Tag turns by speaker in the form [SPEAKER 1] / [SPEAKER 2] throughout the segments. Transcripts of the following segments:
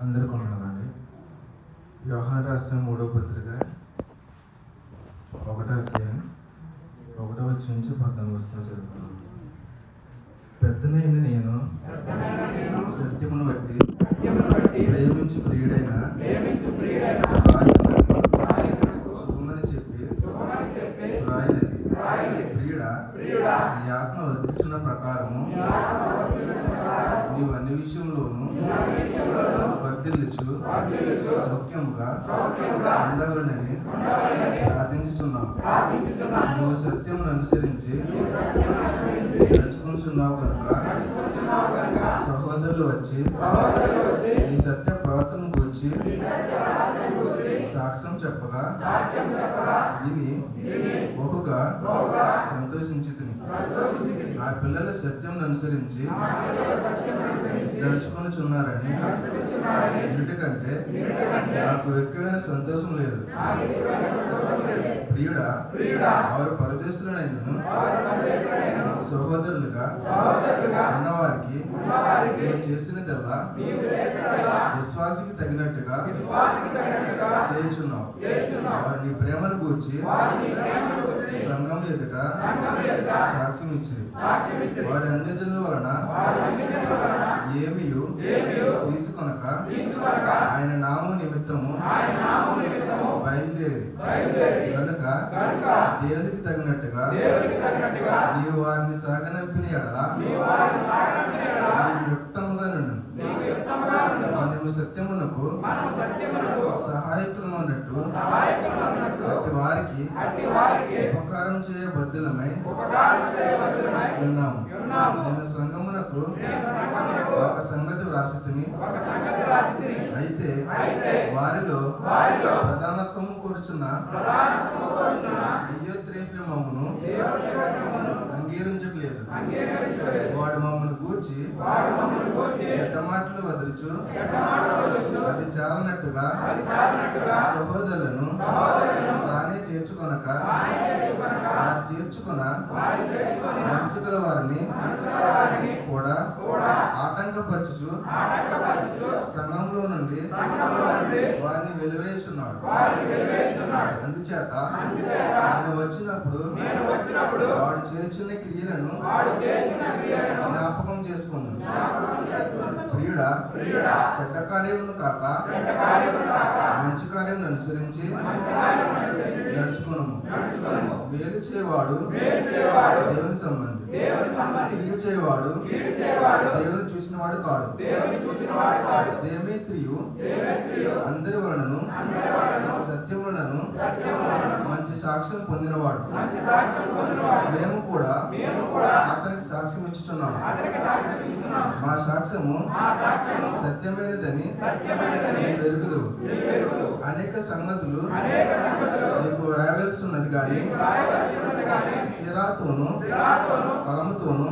[SPEAKER 1] అందరికీ ఉన్నానండి. యోహాను రాసిన 3వ పత్రిక 1వ అధ్యాయం 1వ వచనం నుంచి 14వ వచనం చదువుతున్నాను. పెద్దనైన నేను సత్యమును బట్టి ప్రేమించు ప్రియుడైన శుభమని చెప్పి రాయినది. ప్రియుడా, నీ ఆత్మ వర్తించిన ప్రకారము నీవు అన్ని విషయంలోనూ వర్ధిల్లుచు సౌఖ్యముగా ఉండవలనని ప్రార్థించుచున్నావు. నీవు సత్యమును అనుసరించి నడుచుకుంటున్నావు కనుక సహోదరులు వచ్చి నీ సత్య ప్రవర్తన గురించి సాక్ష్యం చెప్పగా విని బహుగా సంతోషించితిని. ఆ పిల్లలు సత్యం అనుసరించి నడుచుకొనుచున్నారని వీటికంటే నాకు ఎక్కువైన సంతోషం లేదు. ప్రియుడా, వారు పరదేశులైనను సహోదరులుగా ఉన్నవారికి నీవు చేసినదల్లా విశ్వాసికి తగినట్టుగా చేయుచున్నావు. వారు నీ ప్రేమను గూర్చి సంఘం ఎదుట సాక్ష్యం ఇచ్చిరి. వారి అన్యజనుల వలన ఏమియు తీసుకొనక ఆయన నామము నిమిత్తము బయలుదేరి కనుక దేవునికి తగినట్టుగా నీవు వారిని సాగనంపిన ఎడల నీవు యుక్తముగా నుండు. మనము సత్యమునకు సహాయకులమన్నట్టు అట్టి వారికి ఉపకారం చేయ బద్దులమై ఉన్నాము. నేను సంఘమునకు ఒక సంగతి వ్రాసితిని. అయితే వారిలో ప్రధానత్వము కోరుచున్న అయోద్రేప్యమమును అంగీకరించట్లేదు. వాడు మమ్మల్ని గూర్చి చెడ్డమాటలు వదలుచు అది చాలనట్టుగా సహోదరులను తానే చేర్చుకొనక చేర్చుకున్న మనసు గల వారిని కూడా ఆటంకపరచుచు సంఘంలో నుండి వారిని వెలివేయుచున్నాడు. అందుచేత నేను వచ్చినప్పుడు వాడు చేర్చున్న క్రియలను జ్ఞాపకం చేసుకున్నాను. ప్రియుడా, చెడ్డ కార్యమును కాక మంచి కార్యం అనుసరించి నడుచుకున్నాము. మేలు చేయవాడు దేవుని సంబంధి, కీడు చేయవాడు దేవుని చూసినవాడు కాడు. దేమేత్రియు అందరి వలనను సత్యములను మంచి సాక్ష్యం పొందినవాడు. మేము కూడా అతనికి సాక్ష్యం ఇచ్చుచున్నాము. మా సాక్ష్యము సత్యమైనదని ఎరుగుదు. అనేక సంగతులు నీకు రాయవలసినది గాని సిరాతోను కలముతోను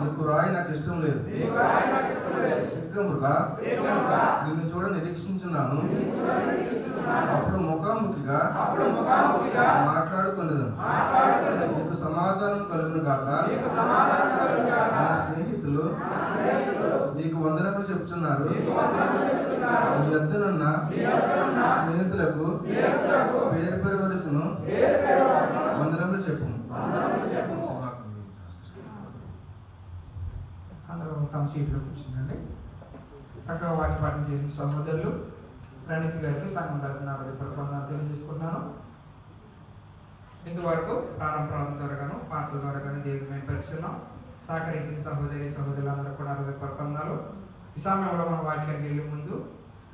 [SPEAKER 1] నీకు రాయి నాకు ఇష్టం లేదు. సిగ్గముగా నిన్ను చూడ నిరీక్షించున్నాను. అప్పుడు ముఖాముఖిగా మాట్లాడుకునేది. నీకు సమాధానం కలుగును గాక. నా స్నేహితులు నీకు వందనములు చెప్తున్నారు. నీ యొద్దనున్న స్నేహితులకు పేరు పేరు వరుసను వందనములు చెప్పు.
[SPEAKER 2] అందరూ తమ సీట్లో కూర్చుందండి. చక్కగా వాటి పాఠం చేసిన సహోదరులు ప్రణీత్ గారికి సంఘం తరఫున ప్రబంధాలు తెలియజేసుకున్నాను. ఇంతవరకు ప్రారంభం ద్వారాను పాటల ద్వారాను దేవుని మేము పరిచయం సహకరించిన సహోదరులందరూ కూడా హృదయపూర్వకంగాను. ఈ సమయంలో మన వాక్యానికి వెళ్ళే ముందు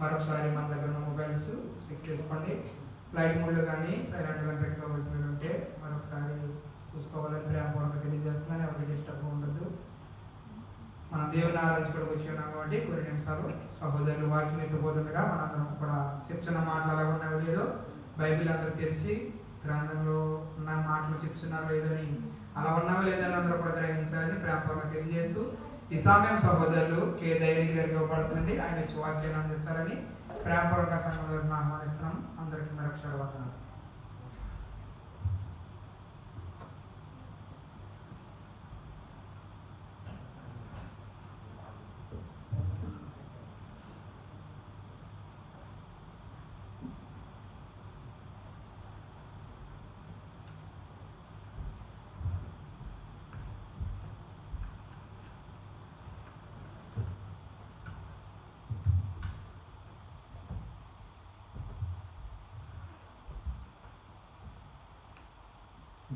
[SPEAKER 2] మరొకసారి మన దగ్గర ఉన్న మొబైల్స్ ఫిక్స్ చేసుకోండి. ఫ్లైట్ మోడ్లో కానీ సైలెంట్గా పెట్టుకోవాల్సి ఉంటే మరొకసారి చూసుకోవాలని ప్రేమపూర్వకంగా తెలియజేస్తున్నాను. ఎవరికి డిస్టర్బ్ ఉండదు. మనం దేవుని ఆరాధించుకోవడానికి వచ్చి ఉన్నాం కాబట్టి కొన్ని నిమిషాలు సహోదరులు వాక్యం ఎత్తుపోతుండగా మనందరం కూడా చెప్తున్న మాటలు అలా ఉన్నాయో లేదో బైబిల్ అందరూ తెలిసి గ్రంథంలో ఉన్న మాటలు చెప్తున్నారో లేదో అని అలా ఉన్నామో లేదని అందరూ కూడా గ్రహించాలని ప్రేమపూర్వకంగా తెలియజేస్తూ ఈ సమయం సహోదరులు కే ధైర్య గారికి ఇవ్వబడుతుంది. ఆయన వచ్చి వాక్యాన్ని అందిస్తారని ప్రేమపూర్వక సంఘం ఆహ్వానిస్తున్నాం. అందరికీ మరొకసారి వందనాలు.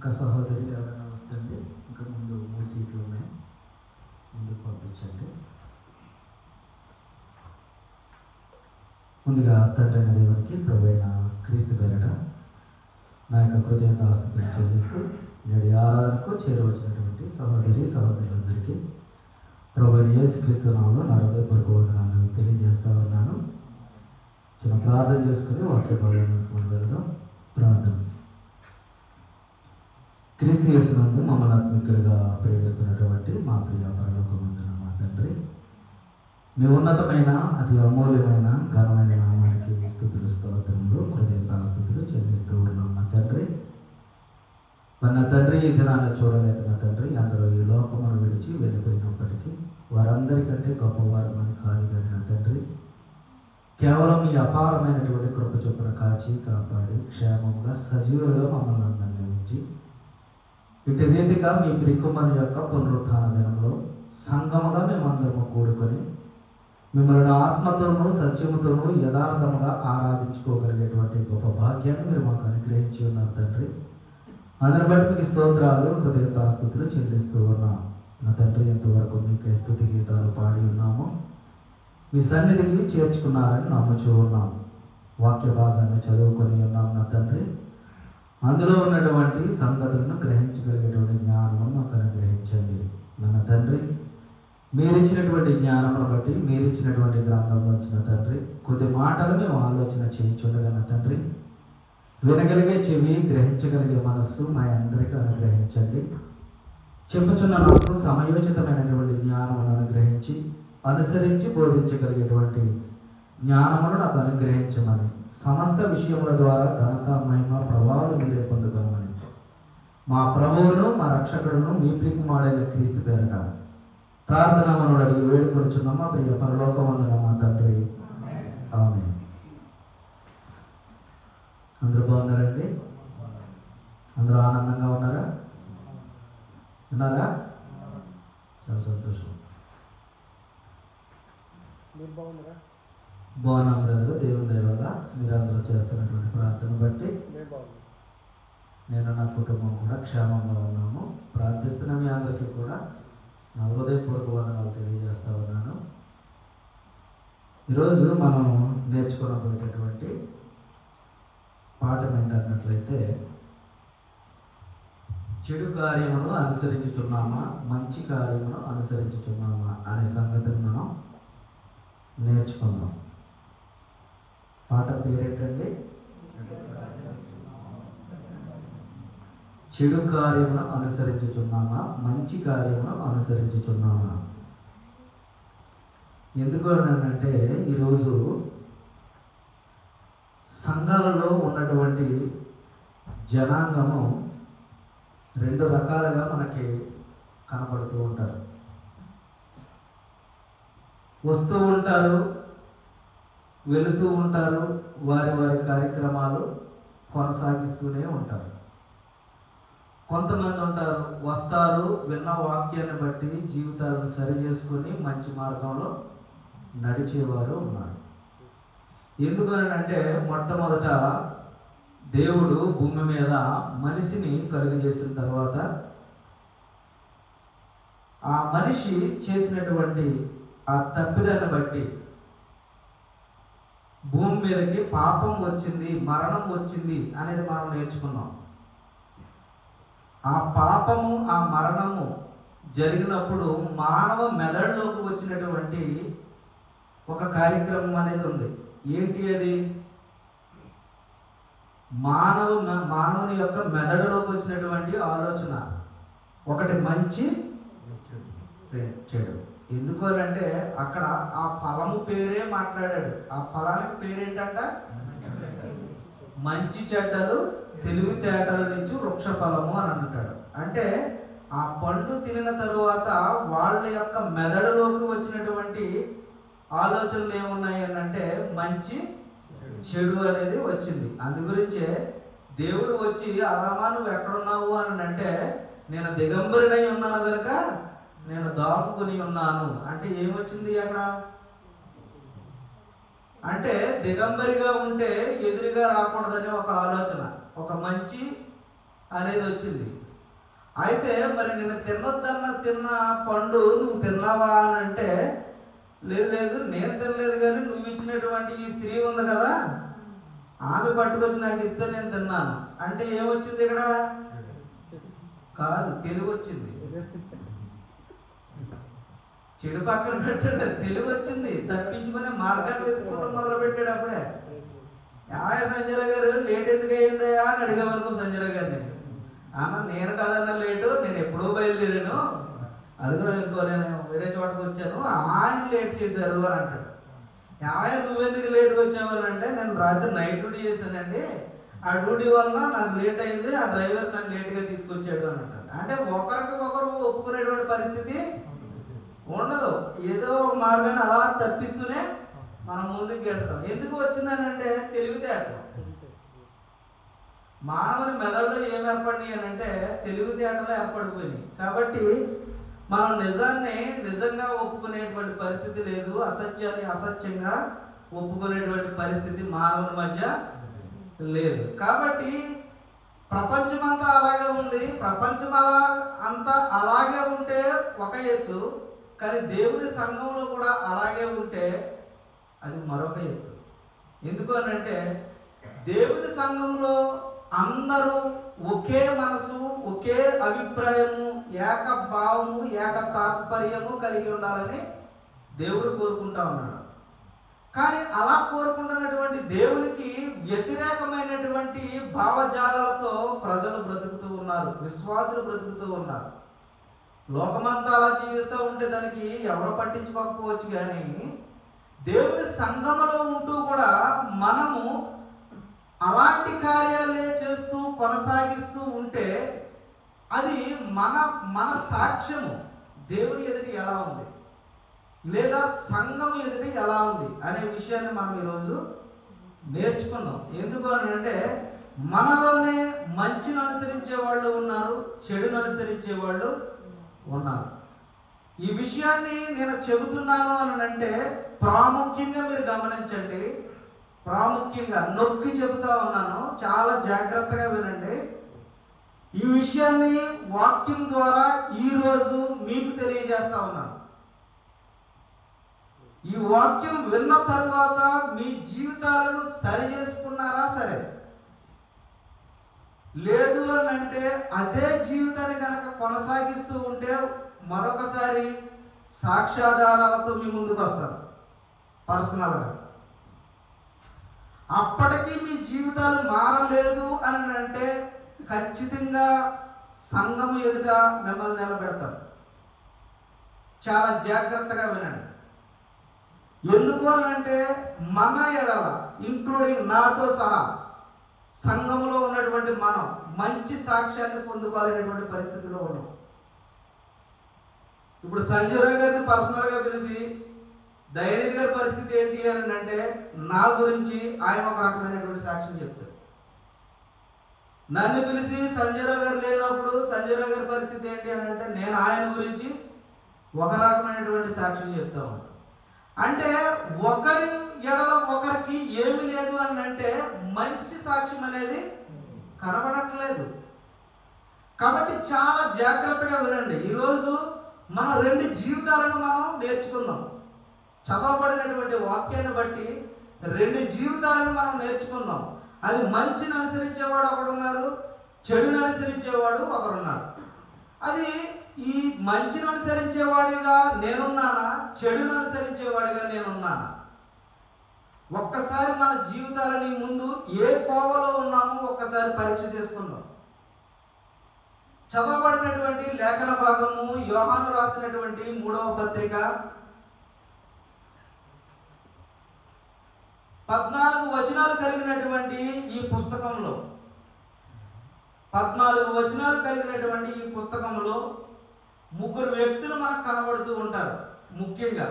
[SPEAKER 3] ఇంకా సహోదరి ఎవరైనా వస్తుంది, ఇంకా ముందు 3 సీట్లు ఉన్నాయి, ముందుకు పంపించండి. ముందుగా తండ్రి అయిన దేవునికి ప్రభువైన క్రీస్తు పేరట నా యొక్క కృతజ్ఞతాస్తుతులు చెల్లిస్తూ నేడు ఆరాధనకు చేరువచ్చినటువంటి సహోదరులందరికీ ప్రభువైన యేసుక్రీస్తు నామములో నా హృదయపూర్వక వందనాలు తెలియజేస్తా ఉన్నాను. చిన్న ప్రార్థన చేసుకుని వాక్య భాగానికి మనం వెళ్దాం. ప్రార్థన. క్రీస్తు యేసునందు మమ్మల్ని ఆత్మికులుగా ప్రేమిస్తున్నటువంటి మా ప్రియ పరలోకమందున మా తండ్రి, మీ ఉన్నతమైన అతి అమూల్యమైన ఘనమైన నామానికి స్తుతులు స్తోత్రములు కృతజ్ఞతాస్తుతులు చెల్లిస్తూ ఉన్నాం మా తండ్రి. మన తండ్రి ఈ దినాన్ని చూడలేక నా తండ్రి అందరూ ఈ లోకమును విడిచి వెళ్ళిపోయినప్పటికీ వారందరికంటే గొప్పవారు అని కాదు కానీ నా తండ్రి, కేవలం మీ అపారమైనటువంటి కృప చొప్పున కాచి కాపాడి క్షేమంగా సజీవులుగా మమ్మల్ని అందరినీ ఉంచి ఇటు రీతిగా మీ ప్రియకుమారుని యొక్క పునరుత్థాన దినంలో సంఘముగా మేమందరము కూడుకొని మిమ్మల్ని ఆత్మతోనూ సత్యముతోనూ యథార్థముగా ఆరాధించుకోగలిగేటువంటి గొప్ప భాగ్యాన్ని మీరు మాకు అనుగ్రహించి ఉన్నారు తండ్రి. అందరి బట్టి మీకు స్తోత్రాలు కృతజ్ఞతాస్తుతులు చెల్లిస్తూ ఉన్నాం నా తండ్రి. ఎంతవరకు మీకే స్తుతి గీతాలు పాడి ఉన్నాము, మీ సన్నిధికి చేర్చుకున్నారని నమ్ముచూ ఉన్నాం. వాక్య భాగాన్ని చదువుకొని ఉన్నాం నా తండ్రి. అందులో ఉన్నటువంటి సంగతులను గ్రహించగలిగేటువంటి జ్ఞానం మాకు అనుగ్రహించండి మన తండ్రి. మీరిచ్చినటువంటి జ్ఞానమును బట్టి మీరిచ్చినటువంటి గ్రంథంలో వచ్చిన తండ్రి కొద్ది మాటలు మేము ఆలోచన చేయించుండగా నా తండ్రి, వినగలిగే చెవి గ్రహించగలిగే మనస్సు మా అందరికీ అనుగ్రహించండి. చెప్పుచున్న నాకు సమయోచితమైనటువంటి జ్ఞానమును అనుగ్రహించి అనుసరించి బోధించగలిగేటువంటి జ్ఞానమును నాకు అనుగ్రహించమని, సమస్త విషయముల ద్వారా ఘనత మహిమ ప్రభావాలు మీరే పొందుకోమని మా ప్రభువును మా రక్షకుడును మీ ప్రియకుమారుడైన క్రీస్తు పేరట ప్రార్థన మనోడు అడిగి వేడుకొనుచున్నాం మా ప్రియ పరలోకమందున మా తండ్రి. ఆమేన్. అందరూ బాగున్నారండి? అందరూ ఆనందంగా ఉన్నారా? ఉన్నారా? చాలా సంతోషం. బాగున్నాం బ్రదర్. దేవుని దయ వల్ల మీరందరూ చేస్తున్నటువంటి ప్రార్థన బట్టి నేను నా కుటుంబం కూడా క్షేమంగా ఉన్నాము. ప్రార్థిస్తున్న మీ అందరికీ కూడా నా హృదయపూర్వక వందనాలు తెలియజేస్తా ఉన్నాను. ఈరోజు మనం నేర్చుకోబోయేటటువంటి పాఠం ఏంటన్నట్లయితే, చెడు కార్యమును అనుసరించుతున్నామా మంచి కార్యమును అనుసరించుతున్నామా అనే సంగతిని మనం నేర్చుకుందాం. పాఠం పేరేంటండి? చెడు కార్యమును అనుసరించుతున్నామా మంచి కార్యమును అనుసరించుతున్నామా. ఎందుకు అంటే ఈరోజు సంఘాలలో ఉన్నటువంటి జనాంగము 2 రకాలుగా మనకి కనపడుతూ ఉంటారు. వస్తూ ఉంటారు, వెళుతూ ఉంటారు, వారి వారి కార్యక్రమాలు కొనసాగిస్తూనే ఉంటారు. కొంతమంది ఉంటారు, వస్తారు, విన్న వాక్యాన్ని బట్టి జీవితాలను సరి చేసుకొని మంచి మార్గంలో నడిచేవారు ఉన్నారు. ఎందుకనంటే మొట్టమొదట దేవుడు భూమి మీద మనిషిని కలుగజేసిన తర్వాత ఆ మనిషి చేసినటువంటి ఆ తప్పిదాన్ని బట్టి భూమి మీదకి పాపం వచ్చింది, మరణం వచ్చింది అనేది మనం నేర్చుకున్నాం. ఆ పాపము ఆ మరణము జరిగినప్పుడు మానవ మెదడులోకి వచ్చినటువంటి ఒక కార్యక్రమం అనేది ఉంది. ఏంటి అది? మానవుని యొక్క మెదడులోకి వచ్చినటువంటి ఆలోచన, ఒకటి మంచి చెడు. ఎందుకు అంటే అక్కడ ఆ ఫలము పేరే మాట్లాడాడు. ఆ ఫలానికి పేరేంటంట? మంచి చెడ్డలు తెలివితేటల నుంచి వృక్ష ఫలము అని అంటాడు. అంటే ఆ పండు తినిన తరువాత వాళ్ళ యొక్క మెదడులోకి వచ్చినటువంటి ఆలోచనలు ఏమున్నాయి అని అంటే మంచి చెడు అనేది వచ్చింది. అందు గురించే దేవుడు వచ్చి ఆదామా నువ్వు ఎక్కడున్నావు అని అంటే, నేను దిగంబరినై ఉన్నాను కనుక నేను దాక్కుని ఉన్నాను అంటే ఏమొచ్చింది అక్కడ? అంటే దిగంబరిగా ఉంటే ఎదురుగా రాకూడదనే ఒక ఆలోచన, ఒక మంచి అనేది వచ్చింది. అయితే మరి నిన్న తిన్న పండు నువ్వు తిన్నావా అని అంటే, లేదు నేను తినలేదు, కానీ నువ్వు ఇచ్చినటువంటి ఈ స్త్రీ ఉంది కదా, ఆమె పట్టుకొచ్చి నాకు ఇస్తే నేను తిన్నాను అంటే ఏమొచ్చింది ఇక్కడ? కాదు, తెలుగు వచ్చింది. చెడు పక్కన పెట్టాడు, తెలుగు వచ్చింది. తప్పించుకునే మార్గాన్ని వెతుక్కోవడం మొదలు పెట్టాడు. అప్పుడే సంజయ్ గారు లేట్ ఎందుకు అయిందయా అని అడిగేవరకు సంజయ్ గారిని, అన్న నేను కాదన్న లేటు, నేను ఎప్పుడూ బయలుదేరాను, అదిగో నేను వేరే చోటకు వచ్చాను, ఆయన లేట్ చేశారు అని అంటాడు. నువ్వెందుకు లేట్గా వచ్చావు అని అంటే, నేను రాత్రి నైట్ డ్యూటీ చేశానండి, ఆ డ్యూటీ వలన నాకు లేట్ అయింది, ఆ డ్రైవర్ నన్ను లేట్గా తీసుకొచ్చాడు అని అంటాడు. అంటే ఒకరికి ఒకరు ఒప్పుకునేటువంటి పరిస్థితి ఉండదు. ఏదో ఒక మార్గాన్ని అలా తప్పిస్తూనే మనం ముందుకు వెళ్తాం. ఎందుకు వచ్చిందని అంటే తెలివితేటలు. మానవుని మెదడులో ఏం ఏర్పడినాయి అని అంటే తెలివితేటలు ఏర్పడిపోయినాయి. కాబట్టి మనం నిజాన్ని నిజంగా ఒప్పుకునేటువంటి పరిస్థితి లేదు, అసత్యాన్ని అసత్యంగా ఒప్పుకునేటువంటి పరిస్థితి మానవుని మధ్య లేదు. కాబట్టి ప్రపంచమంతా అలాగే ఉంది. ప్రపంచం అంతా అలాగే ఉంటే ఒక ఎత్తు, కానీ దేవుని సంఘంలో కూడా అలాగే ఉంటే అది మరొక ఎత్తు. ఎందుకు అని అంటే దేవుని సంఘంలో అందరూ ఒకే మనసు, ఒకే అభిప్రాయము, ఏక భావము, ఏక తాత్పర్యము కలిగి ఉండాలని దేవుడు కోరుకుంటా ఉన్నాడు. కానీ అలా కోరుకుంటున్నటువంటి దేవునికి వ్యతిరేకమైనటువంటి భావజాలతో ప్రజలు బ్రతుకుతూ ఉన్నారు, విశ్వాసులు బ్రతుకుతూ ఉన్నారు. లోకమంతా అలా జీవిస్తూ ఉంటే దానికి ఎవరు పట్టించుకోకపోవచ్చు, కానీ దేవుని సంఘములో ఉంటూ కూడా మనము అలాంటి కార్యాలే చేస్తూ కొనసాగిస్తూ ఉంటే అది మన సాక్ష్యము దేవుని ఎదుటి ఎలా ఉంది, లేదా సంఘము ఎదుటి ఎలా ఉంది అనే విషయాన్ని మనం ఈరోజు నేర్చుకుందాం. ఎందుకు అని అంటే మనలోనే మంచిని అనుసరించే వాళ్ళు ఉన్నారు, చెడును అనుసరించే వాళ్ళు ఉన్నారు. ఈ విషయాన్ని నేను చెబుతున్నాను అని అంటే ప్రాముఖ్యంగా మీరు గమనించండి, ప్రాముఖ్యంగా నొక్కి చెబుతా ఉన్నాను, చాలా జాగ్రత్తగా వినండి. ఈ విషయాన్ని వాక్యం ద్వారా ఈరోజు మీకు తెలియజేస్తా ఉన్నాను. ఈ వాక్యం విన్న తరువాత మీ జీవితాలను సరి చేసుకున్నారా? సరే. లేదు అని అంటే అదే జీవితాన్ని కనుక కొనసాగిస్తూ ఉంటే మరొకసారి సాక్ష్యాధారాలతో మీ ముందుకు వస్తారు పర్సనల్గా. అప్పటికీ మీ జీవితాలు మారలేదు అని అంటే ఖచ్చితంగా సంఘము ఎదుట మిమ్మల్ని నిలబెడతారు. చాలా జాగ్రత్తగా వినండి. ఎందుకు అని అంటే మన ఎడల, ఇంక్లూడింగ్ నాతో సహా, సంఘములో ఉన్నటువంటి మనం మంచి సాక్ష్యాన్ని పొందుకోవాలనేటువంటి పరిస్థితిలో ఉన్నాం. ఇప్పుడు సంజయ్ రావు గారిని పర్సనల్గా పిలిచి దయానిధి గారి పరిస్థితి ఏంటి అని అంటే నా గురించి ఆయన ఒక రకమైనటువంటి సాక్ష్యం చెప్తారు. నన్ను పిలిచి సంజయ్ రావు గారు లేనప్పుడు సంజయ్ రావు గారి పరిస్థితి ఏంటి అని అంటే నేను ఆయన గురించి ఒక రకమైనటువంటి సాక్ష్యం చెప్తా ఉంటాను. అంటే ఒకరి ఎడల ఒకరికి ఏమి లేదు అని అంటే మంచి సాక్ష్యం అనేది కనబడట్లేదు. కాబట్టి చాలా జాగ్రత్తగా వినండి. ఈరోజు మనం రెండు జీవితాలను మనం నేర్చుకుందాం. చదవబడినటువంటి వాక్యాన్ని బట్టి రెండు జీవితాలను మనం నేర్చుకుందాం. అది మంచిని అనుసరించేవాడు ఒకడున్నారు, చెడుని అనుసరించేవాడు ఒకరున్నారు. అది ఈ మంచిని అనుసరించేవాడిగా నేనున్నానా, చెడుని అనుసరించేవాడిగా నేనున్నానా? ఒక్కసారి మన జీవితాలని ముందు ఏ కోవలో ఉన్నామో ఒక్కసారి పరీక్ష చేసుకుందాం. చదవబడినటువంటి లేఖన భాగము యోహాను రాసినటువంటి 3వ పత్రిక 14 వచనాలు కలిగినటువంటి ఈ పుస్తకంలో 14 వచనాలు కలిగినటువంటి ఈ పుస్తకంలో ముగ్గురు వ్యక్తులు మనకు కనబడుతూ ఉంటారు. ముఖ్యంగా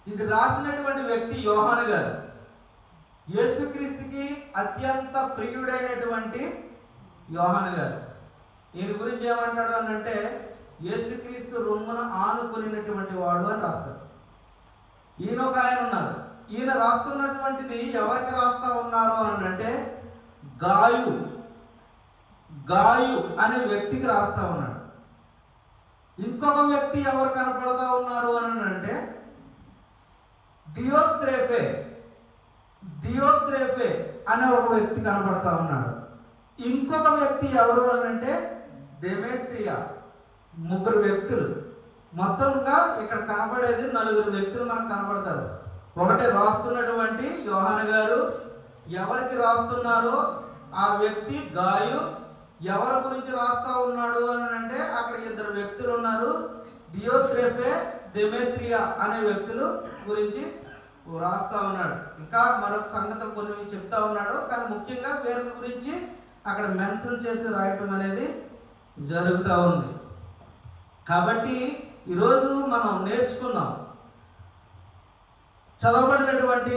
[SPEAKER 3] ఇది రాసినటువంటి వ్యక్తి యోహాను గారు. యేసుక్రీస్తుకి అత్యంత ప్రియుడైనటువంటి యోహాను గారు. ఈయన గురించి ఏమంటాడు అని అంటే యేసుక్రీస్తు రొమ్మున ఆనుకునేటువంటి వాడు అని రాస్తాడు. ఈయన ఒక ఆయన ఉన్నారు. ఈయన రాస్తున్నటువంటిది ఎవరికి రాస్తా ఉన్నారు అని అంటే
[SPEAKER 1] గాయు అనే వ్యక్తికి రాస్తా ఉన్నాడు. ఇంకొక వ్యక్తి ఎవరు కనపడతా ఉన్నారు అని అంటే దియోత్రేఫే అనే ఒక వ్యక్తి కనపడతా ఉన్నాడు. ఇంకొక వ్యక్తి ఎవరు అని అంటే డెమేత్రియా. ముగ్గురు వ్యక్తులు. మొత్తంగా ఇక్కడ కనపడేది 4 వ్యక్తులు మనకు కనపడతారు. ఒకటి రాస్తున్నటువంటి యోహాను గారు, ఎవరికి రాస్తున్నారో ఆ వ్యక్తి గాయు. ఎవరి గురించి రాస్తా ఉన్నాడు అని అంటే అక్కడ 2 వ్యక్తులు ఉన్నారు. దియోత్రేఫే, డెమేత్రియా అనే వ్యక్తులు గురించి రాస్తా ఉన్నాడు. ఇంకా మరొక సంగతి కొన్ని చెప్తా ఉన్నాడు, కానీ ముఖ్యంగా వీరి గురించి అక్కడ మెన్షన్ చేసి రాయటం అనేది జరుగుతూ ఉంది. కాబట్టి ఈరోజు మనం నేర్చుకుందాం. చదవబడినటువంటి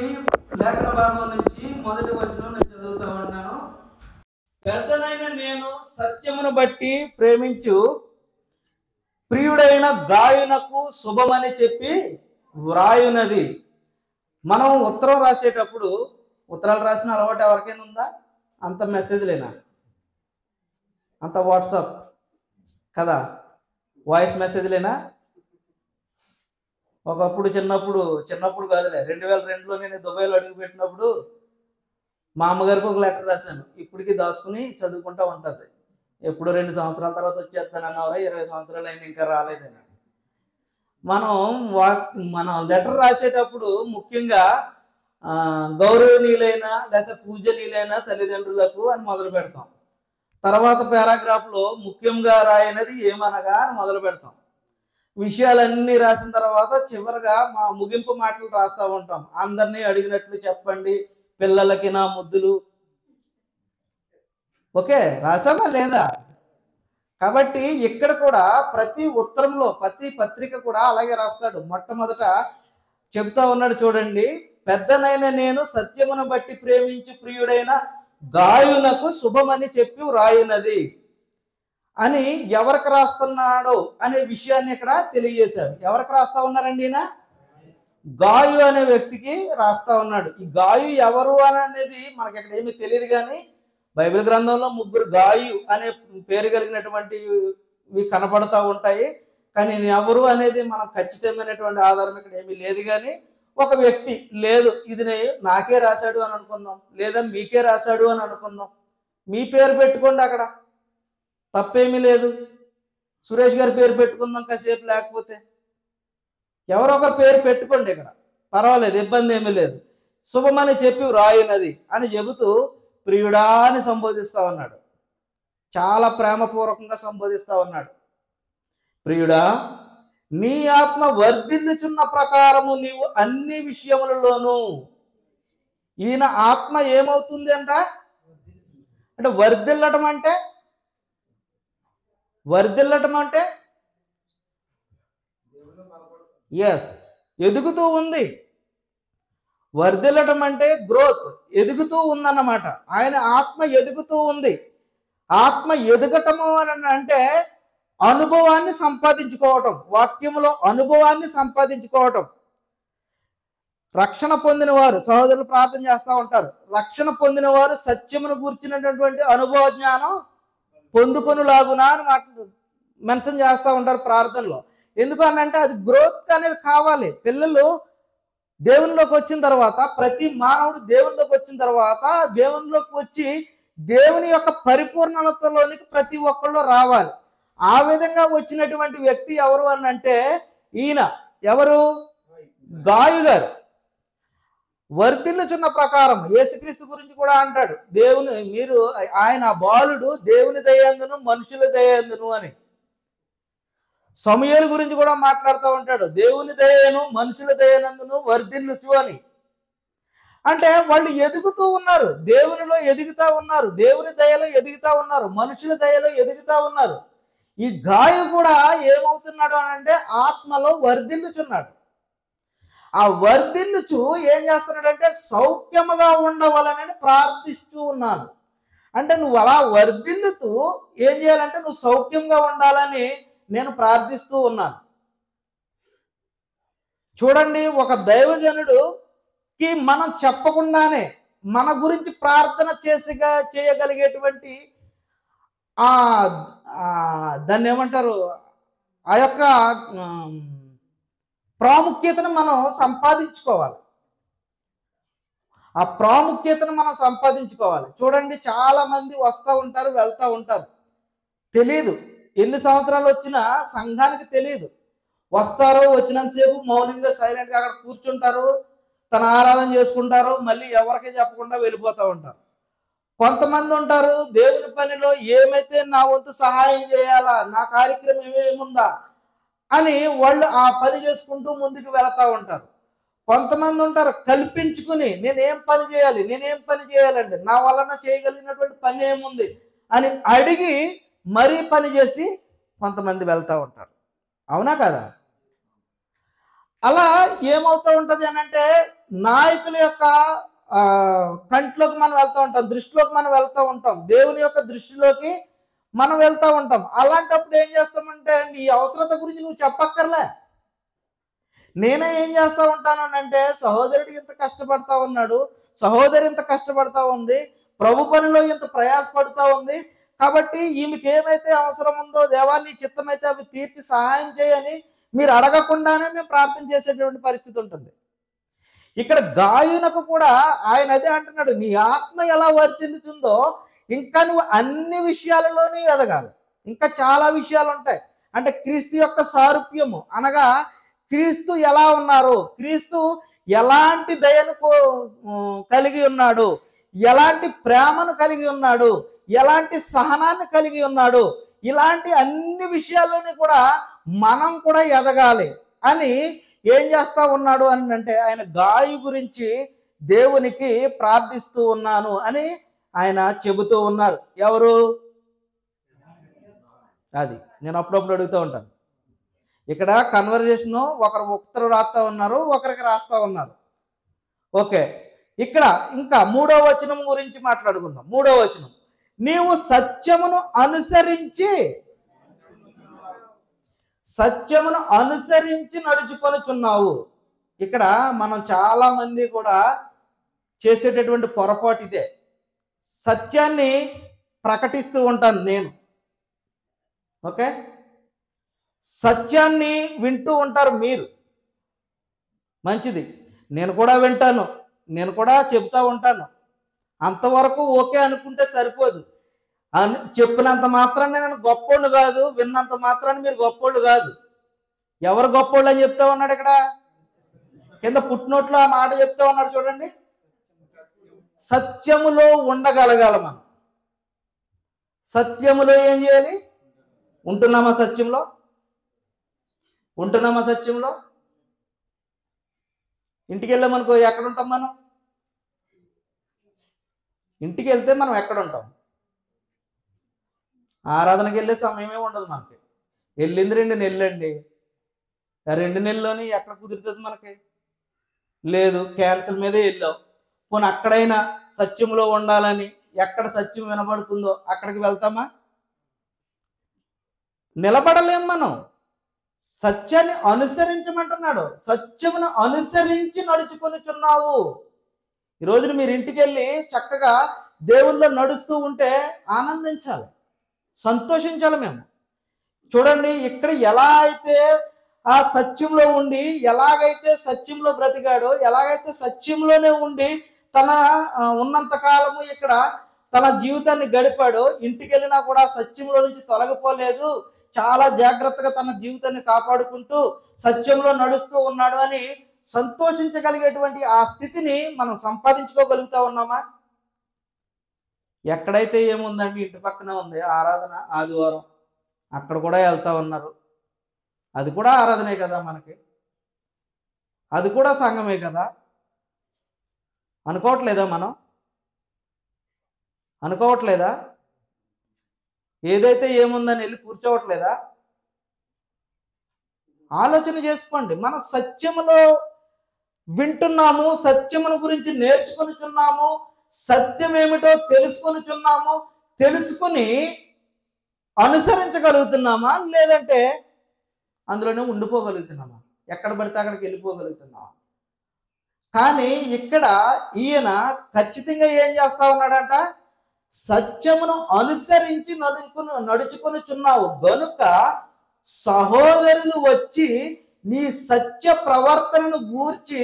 [SPEAKER 1] లేఖన భాగం నుంచి మొదటి వచనం నేను చదువుతా ఉన్నాను. పెద్దనైన నేను సత్యమును బట్టి ప్రేమించు ప్రియుడైన గాయునకు శుభమని చెప్పి వ్రాయునది. మనం ఉత్తరం రాసేటప్పుడు, ఉత్తరాలు రాసిన అలవాటు ఎవరికైనా ఉందా? అంత మెసేజ్లేనా? అంత వాట్సాప్ కదా, వాయిస్ మెసేజ్లేనా? ఒకప్పుడు చిన్నప్పుడు కాదులే, 2002లో నేను దుబాయ్లో అడుగు పెట్టినప్పుడు మా అమ్మగారికి ఒక లెటర్ రాశాను. ఇప్పటికీ దాచుకుని చదువుకుంటూ ఉంటుంది. ఎప్పుడు 2 సంవత్సరాల తర్వాత వచ్చేస్తానన్నారా, 20 సంవత్సరాలు అయినా ఇంకా రాలేదని. మనం లెటర్ రాసేటప్పుడు ముఖ్యంగా గౌరవనీయులైన లేదా పూజనీయులైన తల్లిదండ్రులకు అని మొదలు పెడతాం. తర్వాత పారాగ్రాఫ్లో ముఖ్యంగా రాయనది ఏమనగా అని మొదలు పెడతాం. విషయాలన్నీ రాసిన తర్వాత చివరిగా మా ముగింపు మాటలు రాస్తూ ఉంటాం. అందరినీ అడిగినట్లు చెప్పండి, పిల్లలకి నా ముద్దులు. ఓకే, రాసామా లేదా? కాబట్టి ఇక్కడ కూడా ప్రతి ఉత్తరంలో, ప్రతి పత్రిక కూడా అలాగే రాస్తాడు. మొట్టమొదట చెప్తా ఉన్నాడు చూడండి, పెద్దనైన నేను సత్యమును బట్టి ప్రేమించి ప్రియుడైన గాయునకు శుభమని చెప్పి వ్రాయునది అని ఎవరికి రాస్తున్నాడో అనే విషయాన్ని ఇక్కడ తెలియజేశాడు. ఎవరికి రాస్తా ఉన్నారండి? ఈయన గాయు అనే వ్యక్తికి రాస్తా ఉన్నాడు. ఈ గాయు ఎవరు అని అనేది మనకి ఇక్కడ ఏమీ తెలియదు, కానీ బైబిల్ గ్రంథంలో 3 గాయు అనే పేరు కలిగినటువంటివి కనపడతా ఉంటాయి. కానీ ఎవరు అనేది మనం ఖచ్చితమైనటువంటి ఆధారం ఇక్కడ ఏమీ లేదు. కానీ ఒక వ్యక్తి, లేదు ఇది నాకే రాశాడు అని అనుకుందాం, లేదా మీకే రాశాడు అని అనుకుందాం. మీ పేరు పెట్టుకోండి, అక్కడ తప్పేమీ లేదు. సురేష్ గారి పేరు పెట్టుకుందాం కాసేపు, లేకపోతే ఎవరో ఒకరి పేరు పెట్టుకోండి, ఇక్కడ పర్వాలేదు, ఇబ్బంది ఏమీ లేదు. శుభమని చెప్పి వ్రాయునది అని చెబుతూ ప్రియుడా అని సంబోధిస్తా ఉన్నాడు. చాలా ప్రేమపూర్వకంగా సంబోధిస్తా ఉన్నాడు. ప్రియుడా, నీ ఆత్మ వర్ధిల్లుచున్న ప్రకారము నీవు అన్ని విషయములలోనూ. ఈయన ఆత్మ ఏమవుతుంది అంటే వర్ధిల్లటం అంటే ఎస్, ఎదుగుతూ ఉంది. వర్ధిల్లటం అంటే గ్రోత్, ఎదుగుతూ ఉందన్నమాట. ఆయన ఆత్మ ఎదుగుతూ ఉంది. ఆత్మ ఎదగటము అని అంటే అనుభవాన్ని సంపాదించుకోవటం, వాక్యములో అనుభవాన్ని సంపాదించుకోవటం. రక్షణ పొందిన వారు, సహోదరులు ప్రార్థన చేస్తూ ఉంటారు, రక్షణ పొందిన వారు సత్యమును గూర్చినటువంటి అనుభవ జ్ఞానం పొందుకొనులాగునా అని మెన్షన్ చేస్తూ ఉంటారు ప్రార్థనలో. ఎందుకు అనంటే అది గ్రోత్ అనేది కావాలి. పిల్లలు దేవునిలోకి వచ్చిన తర్వాత, ప్రతి మానవుడు దేవునిలోకి వచ్చిన తర్వాత, దేవునిలోకి వచ్చి దేవుని యొక్క పరిపూర్ణతలోనికి ప్రతి ఒక్కళ్ళు రావాలి. ఆ విధంగా వచ్చినటువంటి వ్యక్తి ఎవరు అని అంటే ఈయన ఎవరు? గాయు గారు. వర్ధిల్లుచున్న ప్రకారం యేసుక్రీస్తు గురించి కూడా అంటాడు, ఆయన బాలుడు దేవుని దయందును మనుషుల దయందును అని. సమూయేలు గురించి కూడా మాట్లాడుతూ ఉంటాడు, దేవుని దయను మనుషుల దయనందును వర్ధిల్లుచు అని. అంటే వాళ్ళు ఎదుగుతూ ఉన్నారు, దేవునిలో ఎదుగుతా ఉన్నారు, దేవుని దయలో ఎదుగుతా ఉన్నారు, మనుషుల దయలో ఎదుగుతా ఉన్నారు. ఈ గాయు కూడా ఏమవుతున్నాడు అని అంటే ఆత్మలో వర్ధిల్లుచున్నాడు. ఆ వర్ధిల్లుచు ఏం చేస్తున్నాడంటే సౌఖ్యముగా ఉండవాలని ప్రార్థిస్తూ ఉన్నాను. అంటే నువ్వు అలా వర్ధిల్లుతూ ఏం చేయాలంటే నువ్వు సౌఖ్యంగా ఉండాలని నేను ప్రార్థిస్తూ ఉన్నాను. చూడండి, ఒక దైవజనుడుకి మనం చెప్పకుండానే మన గురించి ప్రార్థన చేయగలిగేటువంటి ఆ దాన్ని ఏమంటారు, ఆ యొక్క ప్రాముఖ్యతను మనం సంపాదించుకోవాలి. ఆ ప్రాముఖ్యతను మనం సంపాదించుకోవాలి. చూడండి, చాలా మంది వస్తూ ఉంటారు, వెళ్తూ ఉంటారు, తెలియదు. ఎన్ని సంవత్సరాలు వచ్చినా సంఘానికి తెలియదు. వస్తారు, వచ్చినంతసేపు మౌనంగా సైలెంట్గా అక్కడ కూర్చుంటారు, తన ఆరాధన చేసుకుంటారు, మళ్ళీ ఎవరికి చెప్పకుండా వెళ్ళిపోతూ ఉంటారు. కొంతమంది ఉంటారు, దేవుని పనిలో ఏమైతే నా వంతు సహాయం చేయాలా, నా కార్యక్రమం ఏమేముందా అని వాళ్ళు ఆ పని చేసుకుంటూ ముందుకు వెళతా ఉంటారు. కొంతమంది ఉంటారు, కల్పించుకుని నేనేం పని చేయాలి, నేనేం పని చేయాలండి, నా వలన చేయగలిగినటువంటి పని ఏముంది అని అడిగి మరీ పని చేసి కొంతమంది వెళ్తూ ఉంటారు. అవునా కదా? అలా ఏమవుతూ ఉంటుంది అని అంటే, నాయకుల యొక్క కంట్లోకి మనం వెళ్తూ ఉంటాం, దృష్టిలోకి మనం వెళ్తూ ఉంటాం, దేవుని యొక్క దృష్టిలోకి మనం వెళ్తూ ఉంటాం. అలాంటప్పుడు ఏం చేస్తామంటే, నీ అవసరత గురించి నువ్వు చెప్పక్కర్లే. నేనే ఏం చేస్తూ ఉంటాను అంటే, సహోదరుడు ఇంత కష్టపడతా ఉన్నాడు, సహోదరి ఇంత కష్టపడతా ఉంది, ప్రభు పనిలో ఇంత ప్రయాసపడుతూ ఉంది, కాబట్టి ఈమెకి ఏమైతే అవసరం ఉందో దేవా నీ చిత్తమైతే అవి తీర్చి సహాయం చేయని మీరు అడగకుండానే మేము ప్రార్థన చేసేటువంటి పరిస్థితి ఉంటుంది. ఇక్కడ గాయునకు కూడా ఆయన అదే అంటున్నాడు, నీ ఆత్మ ఎలా వర్తిల్లుతుందో ఇంకా నువ్వు అన్ని విషయాలలోనే ఎదగాలి. ఇంకా చాలా విషయాలు ఉంటాయి. అంటే క్రీస్తు యొక్క సారూప్యము అనగా క్రీస్తు ఎలా ఉన్నారు, క్రీస్తు ఎలాంటి దయను కలిగి ఉన్నాడు, ఎలాంటి ప్రేమను కలిగి ఉన్నాడు, ఎలాంటి సహనాన్ని కలిగి ఉన్నాడు, ఇలాంటి అన్ని విషయాల్లోని కూడా మనం కూడా ఎదగాలి అని ఏం చేస్తా ఉన్నాడు అని అంటే, ఆయన గాయు గురించి దేవునికి ప్రార్థిస్తూ ఉన్నాను అని ఆయన చెబుతూ ఉన్నారు. ఎవరు? అది నేను అప్పుడప్పుడు అడుగుతూ ఉంటాను. ఇక్కడ కన్వర్జేషన్ ఒకరు ఉత్తరం రాస్తా ఉన్నారు, ఒకరికి రాస్తా ఉన్నారు. ఓకే, ఇక్కడ ఇంకా 3వ వచనం గురించి మాట్లాడుకుందాం. 3వ వచనం, నీవు సత్యమును అనుసరించి నడుచుకొనుచున్నావు. ఇక్కడ మనం చాలా మంది కూడా చేసేటటువంటి పొరపాటు ఇదే. సత్యాన్ని ప్రకటిస్తూ ఉంటాను నేను, ఓకే, సత్యాన్ని వింటూ ఉంటారు మీరు, మంచిది, నేను కూడా వింటాను, నేను కూడా చెబుతూ ఉంటాను. అంతవరకు ఓకే అనుకుంటే సరిపోదు. చెప్పినంత మాత్రాన్ని నేను గొప్పోళ్ళు కాదు, విన్నంత మాత్రాన్ని మీరు గొప్పోళ్ళు కాదు. ఎవరు గొప్పోళ్ళు అని చెప్తా ఉన్నాడు ఇక్కడ కింద పుట్టినోట్లో ఆ మాట చెప్తా ఉన్నాడు చూడండి. సత్యములో ఉండగలగాలి మనం. సత్యములో ఏం చేయాలి? ఉంటున్నామా సత్యంలో? ఉంటున్నామా సత్యంలో? ఇంటికి వెళ్ళామనుకో, ఎక్కడ ఉంటాం మనం? ఇంటికి వెళ్తే మనం ఎక్కడ ఉంటాం? ఆరాధనకి వెళ్ళే సమయమే ఉండదు మనకి. వెళ్ళింది 2 నెలలండి, 2 నెలల్లోని ఎక్కడ కుదురుతుంది మనకి? లేదు, క్యాన్సల్ మీదే వెళ్ళాం. పోనీ అక్కడైనా సత్యంలో ఉండాలని ఎక్కడ సత్యం వినబడుతుందో అక్కడికి వెళ్తామా? నిలబడలేం మనం. సత్యాన్ని అనుసరించమంటున్నాడు. సత్యమును అనుసరించి నడుచుకొనుచున్నావు. ఈ రోజున మీరు ఇంటికి వెళ్ళి చక్కగా దేవుల్లో నడుస్తూ ఉంటే ఆనందించాలి, సంతోషించాలి మేము. చూడండి, ఇక్కడ ఎలా అయితే ఆ సత్యంలో ఉండి, ఎలాగైతే సత్యంలో బ్రతికాడో, ఎలాగైతే సత్యంలోనే ఉండి తన ఉన్నంత కాలము ఇక్కడ తన జీవితాన్ని గడిపాడో, ఇంటికి వెళ్ళినా కూడా సత్యంలో నుంచి తొలగిపోలేదు, చాలా జాగ్రత్తగా తన జీవితాన్ని కాపాడుకుంటూ సత్యంలో నడుస్తూ ఉన్నాడు అని సంతోషించగలిగేటువంటి ఆ స్థితిని మనం సంపాదించుకోగలుగుతా ఉన్నామా? ఎక్కడైతే ఏముందండి, ఇంటి పక్కనే ఉంది ఆరాధన, ఆదివారం అక్కడ కూడా వెళ్తా ఉన్నారు. అది కూడా ఆరాధనే కదా మనకి, అది కూడా సంఘమే కదా. అనుకోవట్లేదా మనం? అనుకోవట్లేదా? ఏదైతే ఏముందని వెళ్ళి కూర్చోవట్లేదా? ఆలోచన చేసుకోండి. మనం సత్యములో వింటున్నాము, సత్యమును గురించి నేర్చుకొనిచున్నాము, సత్యం ఏమిటో తెలుసుకొనిచున్నాము, తెలుసుకుని అనుసరించగలుగుతున్నామా, లేదంటే అందులోనే ఉండిపోగలుగుతున్నామా, ఎక్కడ పడితే అక్కడికి వెళ్ళిపోగలుగుతున్నామా? కానీ ఇక్కడ ఈయన ఖచ్చితంగా ఏం చేస్తా ఉన్నాడంట? సత్యమును అనుసరించి నడుచుకొనుచున్నావు గనుక సహోదరులు వచ్చి నీ సత్య ప్రవర్తనను గూర్చి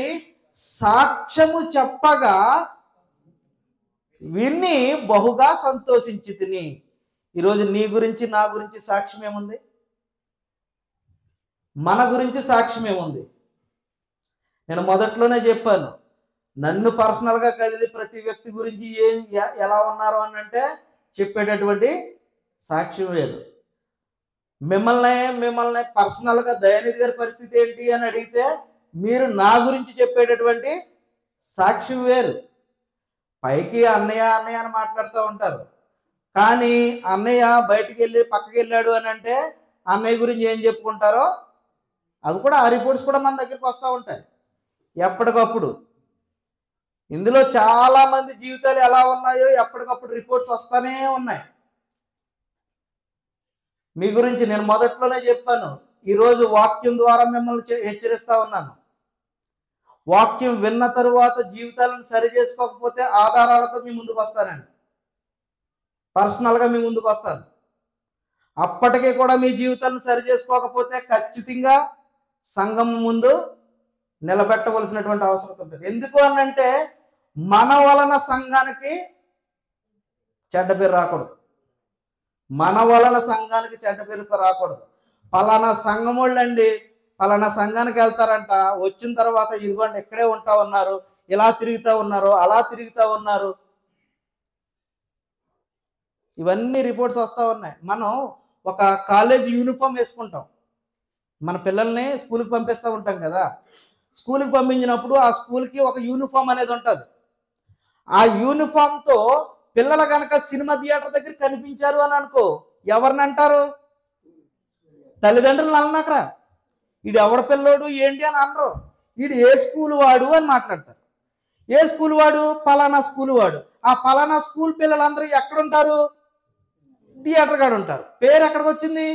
[SPEAKER 1] సాక్ష్యము చెప్పగా విని బహుగా సంతోషించి తిని. ఈరోజు నీ గురించి నా గురించి సాక్ష్యం ఏముంది? మన గురించి సాక్ష్యం ఏముంది? నేను మొదట్లోనే చెప్పాను, నన్ను పర్సనల్గా కదిలి ప్రతి వ్యక్తి గురించి ఎలా ఉన్నారో అని అంటే చెప్పేటటువంటి సాక్ష్యం వేరు. మిమ్మల్ని పర్సనల్గా దయానిధి గారి పరిస్థితి ఏంటి అని అడిగితే మీరు నా గురించి చెప్పేటటువంటి సాక్ష్యం వేరు. పైకి అన్నయ్య అన్నయ్య అని మాట్లాడుతూ ఉంటారు, కానీ అన్నయ్య బయటికి వెళ్ళి పక్కకి వెళ్ళాడు అని అంటే అన్నయ్య గురించి ఏం చెప్పుకుంటారో అవి కూడా, ఆ రిపోర్ట్స్ కూడా మన దగ్గరికి వస్తూ ఉంటాయి ఎప్పటికప్పుడు. ఇందులో చాలా మంది జీవితాలు ఎలా ఉన్నాయో ఎప్పటికప్పుడు రిపోర్ట్స్ వస్తూనే ఉన్నాయి. మీ గురించి నేను మొదట్లోనే చెప్పాను, ఈరోజు వాక్యం ద్వారా మిమ్మల్ని హెచ్చరిస్తా ఉన్నాను. వాక్యం విన్న తరువాత జీవితాలను సరి చేసుకోకపోతే ఆధారాలతో మీ ముందుకు వస్తానండి, పర్సనల్గా మీ ముందుకు వస్తాను. అప్పటికే కూడా మీ జీవితాలను సరి చేసుకోకపోతే ఖచ్చితంగా సంఘం ముందు నిలబెట్టవలసినటువంటి అవసరం ఉంటుంది. ఎందుకు అనంటే మన వలన సంఘానికి చెడ్డ పేరు రాకూడదు, మన వలన సంఘానికి చెడ్డ పేరు రాకూడదు. పలానా సంఘం వాళ్ళండి పలానా సంఘానికి వెళ్తారంట, వచ్చిన తర్వాత ఇదిగోండి ఇక్కడే ఉంటా ఉన్నారు, ఇలా తిరుగుతూ ఉన్నారు, అలా తిరుగుతూ ఉన్నారు, ఇవన్నీ రిపోర్ట్స్ వస్తూ ఉన్నాయి. మనం ఒక కాలేజ్ యూనిఫామ్ వేసుకుంటాం, మన పిల్లల్ని స్కూల్కి పంపిస్తూ ఉంటాం కదా. స్కూల్కి పంపించినప్పుడు ఆ స్కూల్కి ఒక యూనిఫామ్ అనేది ఉంటుంది. ఆ యూనిఫామ్తో పిల్లలు కనుక సినిమా థియేటర్ దగ్గర కనిపించారు అని అనుకో, ఎవరిని అంటారు? తల్లిదండ్రులు నల్లనకరా, వీడు ఎవడ పిల్లోడు ఏంటి అని అనరు, వీడు ఏ స్కూల్ వాడు అని మాట్లాడతారు. ఏ స్కూల్ వాడు? పలానా స్కూల్ వాడు. ఆ పలానా స్కూల్ పిల్లలందరూ ఎక్కడుంటారు? థియేటర్ కాడ ఉంటారు. పేరు ఎక్కడికి వచ్చింది?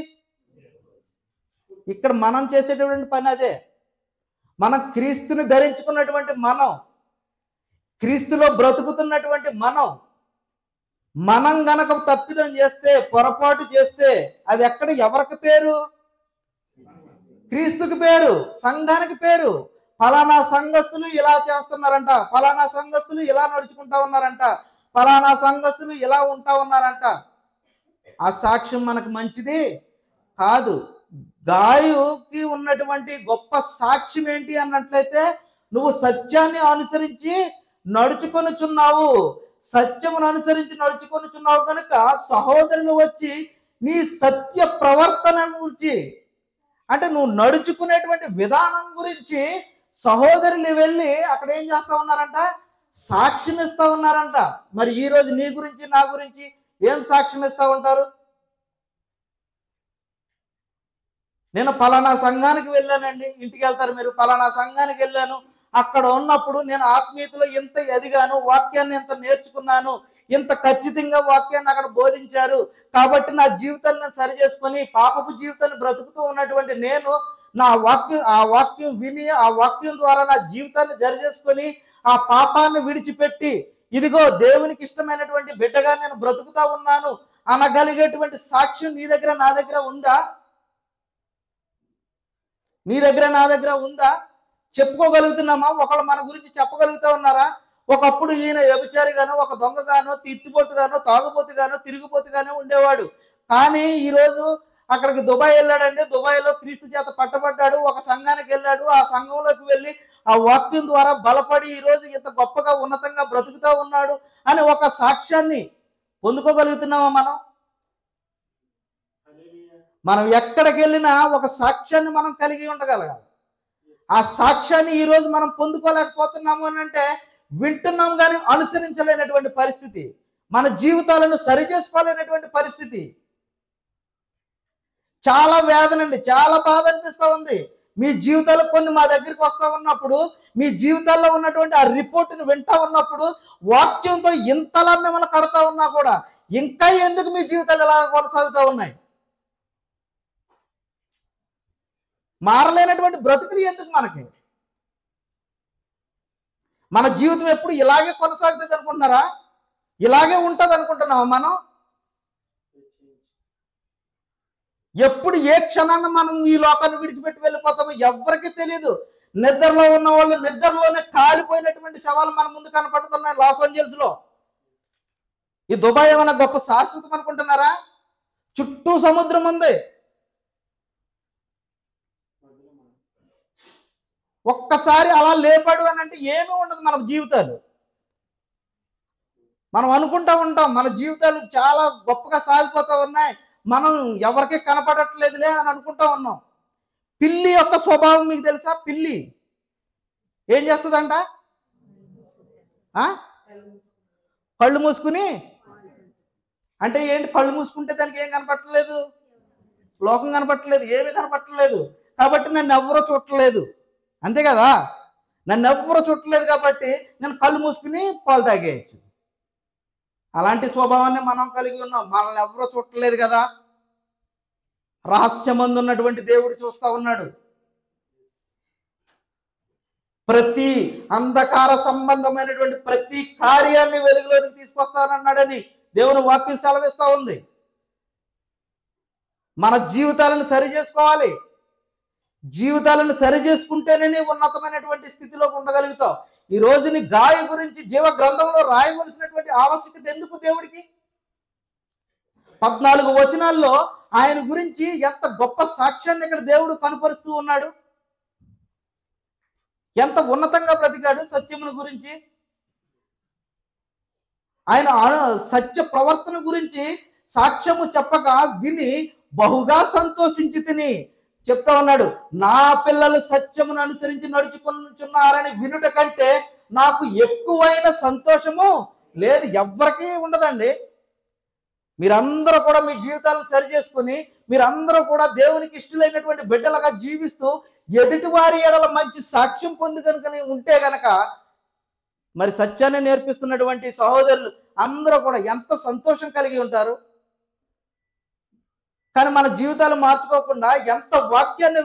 [SPEAKER 1] ఇక్కడ మనం చేసేటటువంటి పని అదే. మనం క్రీస్తుని ధరించుకున్నటువంటి మనం, క్రీస్తులో బ్రతుకుతున్నటువంటి మనం గనక తప్పిదం చేస్తే, పొరపాటు చేస్తే అది ఎక్కడ ఎవరికి పేరు? క్రీస్తుకి పేరు, సంఘానికి పేరు. ఫలానా సంఘస్థులు ఇలా చేస్తున్నారంట, ఫలానా సంఘస్థులు ఇలా నడుచుకుంటా ఉన్నారంట, ఫలానా సంఘస్థులు ఇలా ఉంటా ఉన్నారంట. ఆ సాక్ష్యం మనకు మంచిది కాదు. గాయుకి ఉన్నటువంటి గొప్ప సాక్ష్యం ఏంటి అన్నట్లయితే, నువ్వు సత్యాన్ని అనుసరించి నడుచుకొనుచున్నావు, సత్యమును అనుసరించి నడుచుకొనుచున్నావు కనుక సహోదరులు వచ్చి నీ సత్య ప్రవర్తన గురించి, అంటే నువ్వు నడుచుకునేటువంటి విధానం గురించి సహోదరులు వెళ్ళి అక్కడ ఏం చేస్తా ఉన్నారంట? సాక్ష్యం ఇస్తా ఉన్నారంట. మరి ఈరోజు నీ గురించి నా గురించి ఏం సాక్ష్యం ఇస్తా ఉంటారు? నేను పలానా సంఘానికి వెళ్ళానండి, ఇంటికి వెళ్తారు మీరు, పలానా సంఘానికి వెళ్ళాను, అక్కడ ఉన్నప్పుడు నేను ఆత్మీయతలో ఇంత ఎదిగాను, వాక్యాన్ని ఎంత నేర్చుకున్నాను, ఇంత ఖచ్చితంగా వాక్యాన్ని అక్కడ బోధించారు, కాబట్టి నా జీవితాన్ని సరి చేసుకొని పాపపు జీవితాన్ని బ్రతుకుతూ ఉన్నటువంటి నేను ఆ వాక్యం విని ఆ వాక్యం ద్వారా నా జీవితాన్ని సరి చేసుకొని ఆ పాపాన్ని విడిచిపెట్టి ఇదిగో దేవునికి ఇష్టమైనటువంటి బిడ్డగా నేను బ్రతుకుతా ఉన్నాను అనగలిగేటువంటి సాక్ష్యం నీ దగ్గర నా దగ్గర ఉందా? నీ దగ్గర నా దగ్గర ఉందా? చెప్పుకోగలుగుతున్నామా? ఒకళ్ళు మన గురించి చెప్పగలుగుతా ఉన్నారా? ఒకప్పుడు ఈయన వ్యభిచారిగానో, ఒక దొంగగానో, తిత్తిపోతుగానో, తాగుపోతుగానో, తిరిగిపోతుగానో ఉండేవాడు. కానీ ఈరోజు అక్కడికి దుబాయ్ వెళ్ళాడండి, దుబాయ్లో క్రీస్తు చేత పట్టబడ్డాడు, ఒక సంఘానికి వెళ్ళాడు, ఆ సంఘంలోకి వెళ్ళి ఆ వాక్యం ద్వారా బలపడి ఈరోజు ఇంత గొప్పగా ఉన్నతంగా బ్రతుకుతూ ఉన్నాడు అని ఒక సాక్ష్యాన్ని పొందుకోగలుగుతున్నామా మనం ఎక్కడికి వెళ్ళినా ఒక సాక్ష్యాన్ని మనం కలిగి ఉండగలగాలి. ఆ సాక్ష్యాన్ని ఈరోజు మనం పొందుకోలేకపోతున్నాము అని అంటే వింటున్నాం కానీ అనుసరించలేనటువంటి పరిస్థితి, మన జీవితాలను సరి చేసుకోలేనటువంటి పరిస్థితి. చాలా వేదనండి, చాలా బాధ అనిపిస్తూ ఉంది. మీ జీవితాలు కొన్ని మా దగ్గరికి వస్తూ ఉన్నప్పుడు, మీ జీవితాల్లో ఉన్నటువంటి ఆ రిపోర్ట్ని వింటా ఉన్నప్పుడు, వాక్యంతో ఇంతలా మిమ్మల్ని కడతా ఉన్నా కూడా ఇంకా ఎందుకు మీ జీవితాలు ఎలా కొనసాగుతూ ఉన్నాయి? మారలేనటువంటి బ్రతుకులు ఎందుకు మనకి? మన జీవితం ఎప్పుడు ఇలాగే కొనసాగుతుంది అనుకుంటున్నారా? ఇలాగే ఉంటుంది అనుకుంటున్నామా మనం? ఎప్పుడు ఏ క్షణాన్ని మనం ఈ లోకాన్ని విడిచిపెట్టి వెళ్ళిపోతామో ఎవరికి తెలియదు. నిద్రలో ఉన్న వాళ్ళు నిద్రలోనే కాలిపోయినటువంటి శవాలు మన ముందు కనపడుతున్నాయి లాస్ ఏంజల్స్ లో. ఈ దుబాయ్ ఏమైనా గొప్ప శాశ్వతం అనుకుంటున్నారా? చుట్టూ సముద్రం ఉంది. ఒక్కసారి అలా లేపాడు అని అంటే ఏమీ ఉండదు మన జీవితాలు. మనం అనుకుంటా ఉంటాం మన జీవితాలు చాలా గొప్పగా సాగిపోతూ ఉన్నాయి, మనం ఎవరికి కనపడట్లేదులే అని అనుకుంటా ఉన్నాం. పిల్లి యొక్క స్వభావం మీకు తెలుసా? పిల్లి ఏం చేస్తుందంట? కళ్ళు మూసుకుని, అంటే ఏంటి? కళ్ళు మూసుకుంటే దానికి ఏం కనపట్టలేదు, లోకం కనపట్టలేదు, ఏమీ కనపట్టలేదు. కాబట్టి నన్ను ఎవరో చూడలేదు, అంతే కదా? నన్ను ఎవరో చూడలేదు కాబట్టి నేను కళ్ళు మూసుకుని పాలు తాగేయచ్చు. అలాంటి స్వభావాన్ని మనం కలిగి ఉన్నాం. మనల్ని ఎవరో చూడలేదు కదా, రహస్యమందు ఉన్నటువంటి దేవుడు చూస్తా ఉన్నాడు. ప్రతి అంధకార సంబంధమైనటువంటి ప్రతి కార్యాన్ని వెలుగులోకి తీసుకొస్తానన్నాడని దేవుని వాక్యం సెలవిస్తా ఉంది. మన జీవితాలను సరి చేసుకోవాలి. జీవితాలను సరి చేసుకుంటేనే ఉన్నతమైనటువంటి స్థితిలోకి ఉండగలుగుతావు. ఈ రోజుని గాయ గురించి జీవ గ్రంథంలో రాయవలసినటువంటి ఆవశ్యకత ఎందుకు దేవుడికి? 14 వచనాల్లో ఆయన గురించి ఎంత గొప్ప సాక్ష్యాన్ని ఇక్కడ దేవుడు కనపరుస్తూ ఉన్నాడు. ఎంత ఉన్నతంగా బ్రతికాడు సత్యమును గురించి. ఆయన సత్య ప్రవర్తన గురించి సాక్ష్యము చెప్పగా విని బహుగా సంతోషించి తిని చెప్తా ఉన్నాడు. నా పిల్లలు సత్యమును అనుసరించి నడుచుకుంటున్నారని వినుట కంటే నాకు ఎక్కువైన సంతోషము లేదు. ఎవ్వరికీ ఉండదండి. మీరందరూ కూడా మీ జీవితాలను సరి చేసుకుని మీరందరూ కూడా దేవునికి ఇష్టలైనటువంటి బిడ్డలుగా జీవిస్తూ ఎదుటి వారి ఎడల మంచి సాక్ష్యం పొందుకొని ఉంటే గనక మరి సత్యాన్ని నేర్పిస్తున్నటువంటి సహోదరులు అందరూ కూడా ఎంత సంతోషం కలిగి ఉంటారు. కానీ మన జీవితాలు మార్చుకోకుండా ఎంత వాక్యాన్ని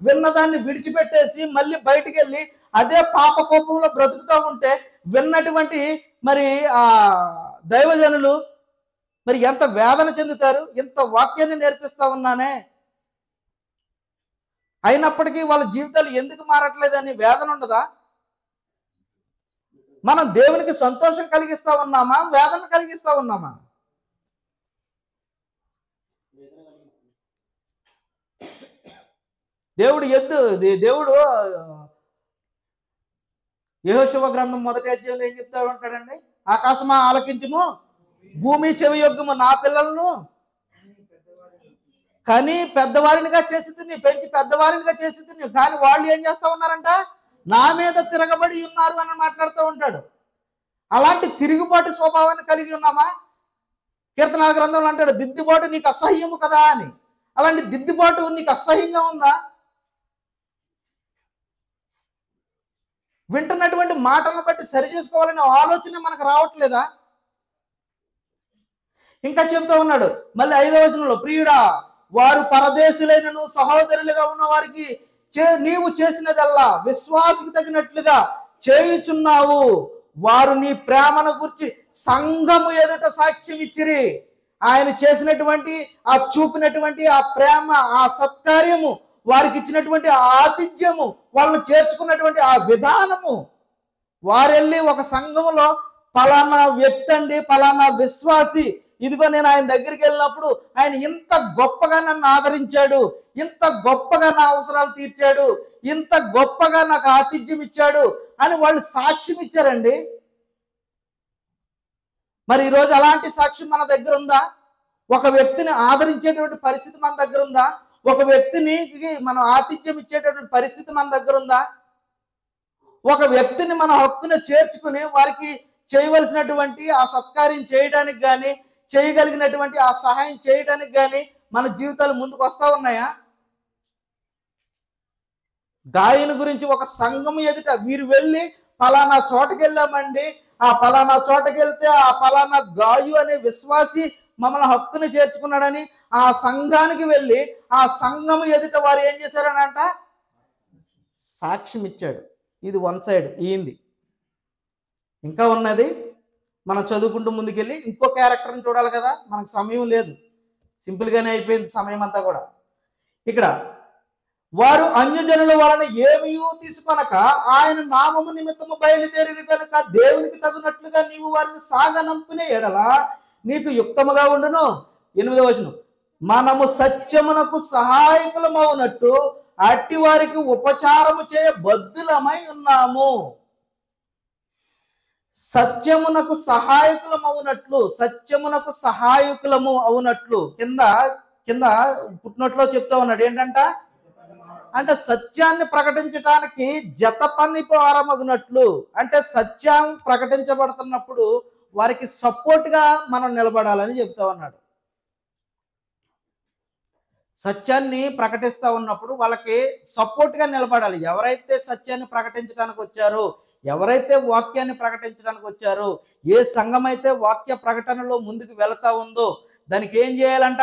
[SPEAKER 1] విన్నదాన్ని విడిచిపెట్టేసి మళ్ళీ బయటికి వెళ్ళి అదే పాప కోపంలో బ్రతుకుతూ ఉంటే విన్నటువంటి మరి ఆ దైవజనులు మరి ఎంత వేదన చెందుతారు. ఇంత వాక్యాన్ని నేర్పిస్తా ఉన్నానే, అయినప్పటికీ వాళ్ళ జీవితాలు ఎందుకు మారట్లేదని వేదన ఉండదా? మనం దేవునికి సంతోషం కలిగిస్తా ఉన్నామా, వేదన కలిగిస్తా ఉన్నామా? దేవుడు యెహోషువ గ్రంథం 1వ అధ్యాయంలో ఏం చెప్తా ఉంటాడండి? ఆకాశమా ఆలకించుము, భూమి చెవి యొగ్గుము, నా పిల్లలను కని పెద్దవారినిగా చేసి తిని, పెంచి పెద్దవారినిగా చేసి తిని. కానీ వాళ్ళు ఏం చేస్తా ఉన్నారంట? నా మీద తిరగబడి ఉన్నారు అని మాట్లాడుతూ ఉంటాడు. అలాంటి తిరుగుబాటు స్వభావాన్ని కలిగి ఉన్నామా? కీర్తన గ్రంథంలో అంటాడు దిద్దుబాటు నీకు అసహ్యము కదా అని. అలాంటి దిద్దుబాటు నీకు అసహ్యంగా ఉందా? వింటున్నటువంటి మాటలను బట్టి సరి చేసుకోవాలనే ఆలోచన మనకు రావట్లేదా? ఇంకా చెబుతూ ఉన్నాడు మళ్ళీ 5వ వచనంలో, ప్రియుడా వారు పరదేశులైనను సహోదరులుగా ఉన్న వారికి నీవు చేసినదల్లా విశ్వాసకు తగినట్లుగా చేయుచున్నావు. వారు నీ ప్రేమను గురించి సంఘము ఎదుట సాక్ష్యం ఇచ్చిరి. ఆయన చేసినటువంటి ఆ చూపినటువంటి ఆ ప్రేమ, ఆ సత్కార్యము, వారికి ఇచ్చినటువంటి ఆతిథ్యము, వాళ్ళను చేర్చుకున్నటువంటి ఆ విధానము, వారెళ్ళి ఒక సంఘములో పలానా వ్యక్తి అండి, పలానా విశ్వాసి, ఇదిగో నేను ఆయన దగ్గరికి వెళ్ళినప్పుడు ఆయన ఇంత గొప్పగా నన్ను ఆదరించాడు, ఇంత గొప్పగా నా అవసరాలు తీర్చాడు, ఇంత గొప్పగా నాకు ఆతిథ్యం ఇచ్చాడు అని వాళ్ళు సాక్ష్యం ఇచ్చారండి. మరి ఈరోజు అలాంటి సాక్ష్యం మన దగ్గర ఉందా? ఒక వ్యక్తిని ఆదరించేటువంటి పరిస్థితి మన దగ్గర ఉందా? ఒక వ్యక్తిని మనం ఆతిథ్యం ఇచ్చేటటువంటి పరిస్థితి మన దగ్గర ఉందా? ఒక వ్యక్తిని మన హక్కును చేర్చుకుని వారికి చేయవలసినటువంటి ఆ సత్కార్యం చేయడానికి కానీ, చేయగలిగినటువంటి ఆ సహాయం చేయడానికి కానీ మన జీవితాలు ముందుకు వస్తా ఉన్నాయా? గాయని గురించి ఒక సంఘం ఎదుట వీరు వెళ్ళి పలానా చోటకి వెళ్ళామండి, ఆ పలానా చోటకి వెళ్తే ఆ పలానా గాయు అనే విశ్వాసి మమ్మల్ని హక్కుని చేర్చుకున్నాడని ఆ సంఘానికి వెళ్ళి ఆ సంఘం ఎదుట వారు ఏం చేశారని అంట? సాక్ష్యం ఇచ్చాడు. ఇది 1 సైడ్ అయింది. ఇంకా ఉన్నది మనం చదువుకుంటూ ముందుకెళ్ళి ఇంకో క్యారెక్టర్ని చూడాలి కదా, మనకు సమయం లేదు, సింపుల్గానే అయిపోయింది సమయం అంతా కూడా. ఇక్కడ వారు అన్యజనుల వలన ఏమీ తీసుకొనక ఆయన నామము నిమిత్తము బయలుదేరి కనుక దేవునికి తగినట్లుగా నీవు వారిని సాగనంపిన ఎడల నీకు యుక్తముగా ఉండును. 8వ వచనం, మనము సత్యమునకు సహాయకులమవునట్టు అట్టి వారికి ఉపచారము చేయ బద్దులమై ఉన్నాము. సత్యమునకు సహాయకులమవునట్లు, సత్యమునకు సహాయకులము అవునట్లు కింద కింద పుట్టినట్లో చెప్తా ఉన్నాడు. ఏంటంట అంటే సత్యాన్ని ప్రకటించడానికి జత పని ప్రారంభమగునట్లు, అంటే సత్యం ప్రకటించబడుతున్నప్పుడు వారికి సపోర్ట్గా మనం నిలబడాలని చెప్తా ఉన్నాడు. సత్యాన్ని ప్రకటిస్తూ ఉన్నప్పుడు వాళ్ళకి సపోర్ట్గా నిలబడాలి. ఎవరైతే సత్యాన్ని ప్రకటించడానికి వచ్చారో, ఎవరైతే వాక్యాన్ని ప్రకటించడానికి వచ్చారో, ఏ సంఘం అయితే వాక్య ప్రకటనలో ముందుకు వెళతా ఉందో దానికి ఏం చేయాలంట,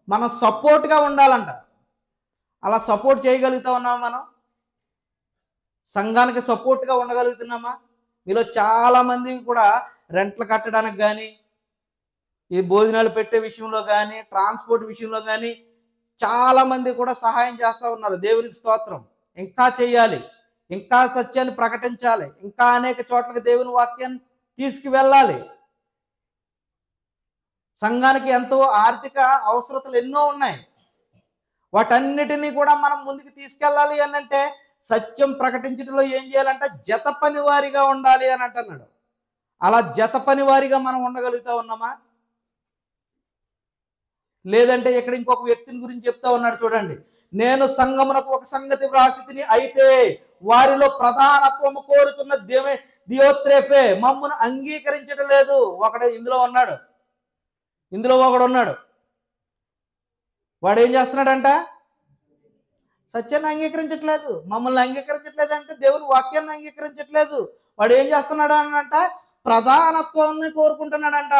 [SPEAKER 1] మనం సపోర్ట్గా ఉండాలంట. అలా సపోర్ట్ చేయగలుగుతా ఉన్నామా? మనం సంఘానికి సపోర్ట్గా ఉండగలుగుతున్నామా? మీలో చాలామంది కూడా రెంట్లు కట్టడానికి కానీ, ఈ భోజనాలు పెట్టే విషయంలో కానీ, ట్రాన్స్పోర్ట్ విషయంలో కానీ చాలామంది కూడా సహాయం చేస్తూ ఉన్నారు. దేవునికి స్తోత్రం. ఇంకా చేయాలి, ఇంకా సత్యాన్ని ప్రకటించాలి, ఇంకా అనేక చోట్లకి దేవుని వాక్యాన్ని తీసుకువెళ్ళాలి. సంఘానికి ఎంతో ఆర్థిక అవసరతలు ఎన్నో ఉన్నాయి. వాటన్నిటినీ కూడా మనం ముందుకు తీసుకెళ్ళాలి అని అంటే సత్యం ప్రకటించడంలో ఏం చేయాలంటే జత పని వారిగా ఉండాలి అని అంటున్నాడు. అలా జత పని వారిగా మనం ఉండగలుగుతా ఉన్నామా? లేదంటే ఇక్కడ ఇంకొక వ్యక్తిని గురించి చెప్తా ఉన్నాడు చూడండి. నేను సంఘమునకు ఒక సంగతి వ్రాసితిని, అయితే వారిలో ప్రధానత్వము కోరుతున్న దియోత్రేఫే మమ్మును అంగీకరించడం లేదు. ఇందులో ఒకడు ఉన్నాడు. వాడు ఏం చేస్తున్నాడంట, సత్యాన్ని అంగీకరించట్లేదు, మమ్మల్ని అంగీకరించట్లేదు, అంటే దేవుని వాక్యాన్ని అంగీకరించట్లేదు. వాడు ఏం చేస్తున్నాడు అనంట, ప్రధానత్వాన్ని కోరుకుంటున్నాడంట.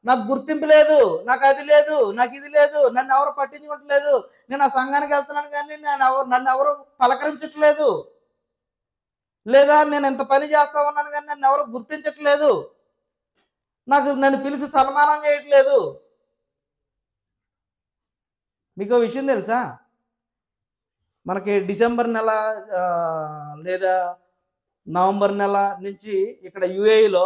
[SPEAKER 1] నాకు గుర్తింపు లేదు, నాకు అది లేదు, నాకు ఇది లేదు, నన్ను ఎవరు పట్టించుకోవట్లేదు, నేను ఆ సంఘానికి వెళ్తున్నాను కానీ నన్ను ఎవరు పలకరించట్లేదు, లేదా నేను ఎంత పని చేస్తా ఉన్నాను కానీ నన్ను ఎవరు గుర్తించట్లేదు, నన్ను పిలిచి సన్మానం చేయట్లేదు. మీకు విషయం తెలుసా, మనకి డిసెంబర్ నెల లేదా నవంబర్ నెల నుంచి ఇక్కడ యుఏఈలో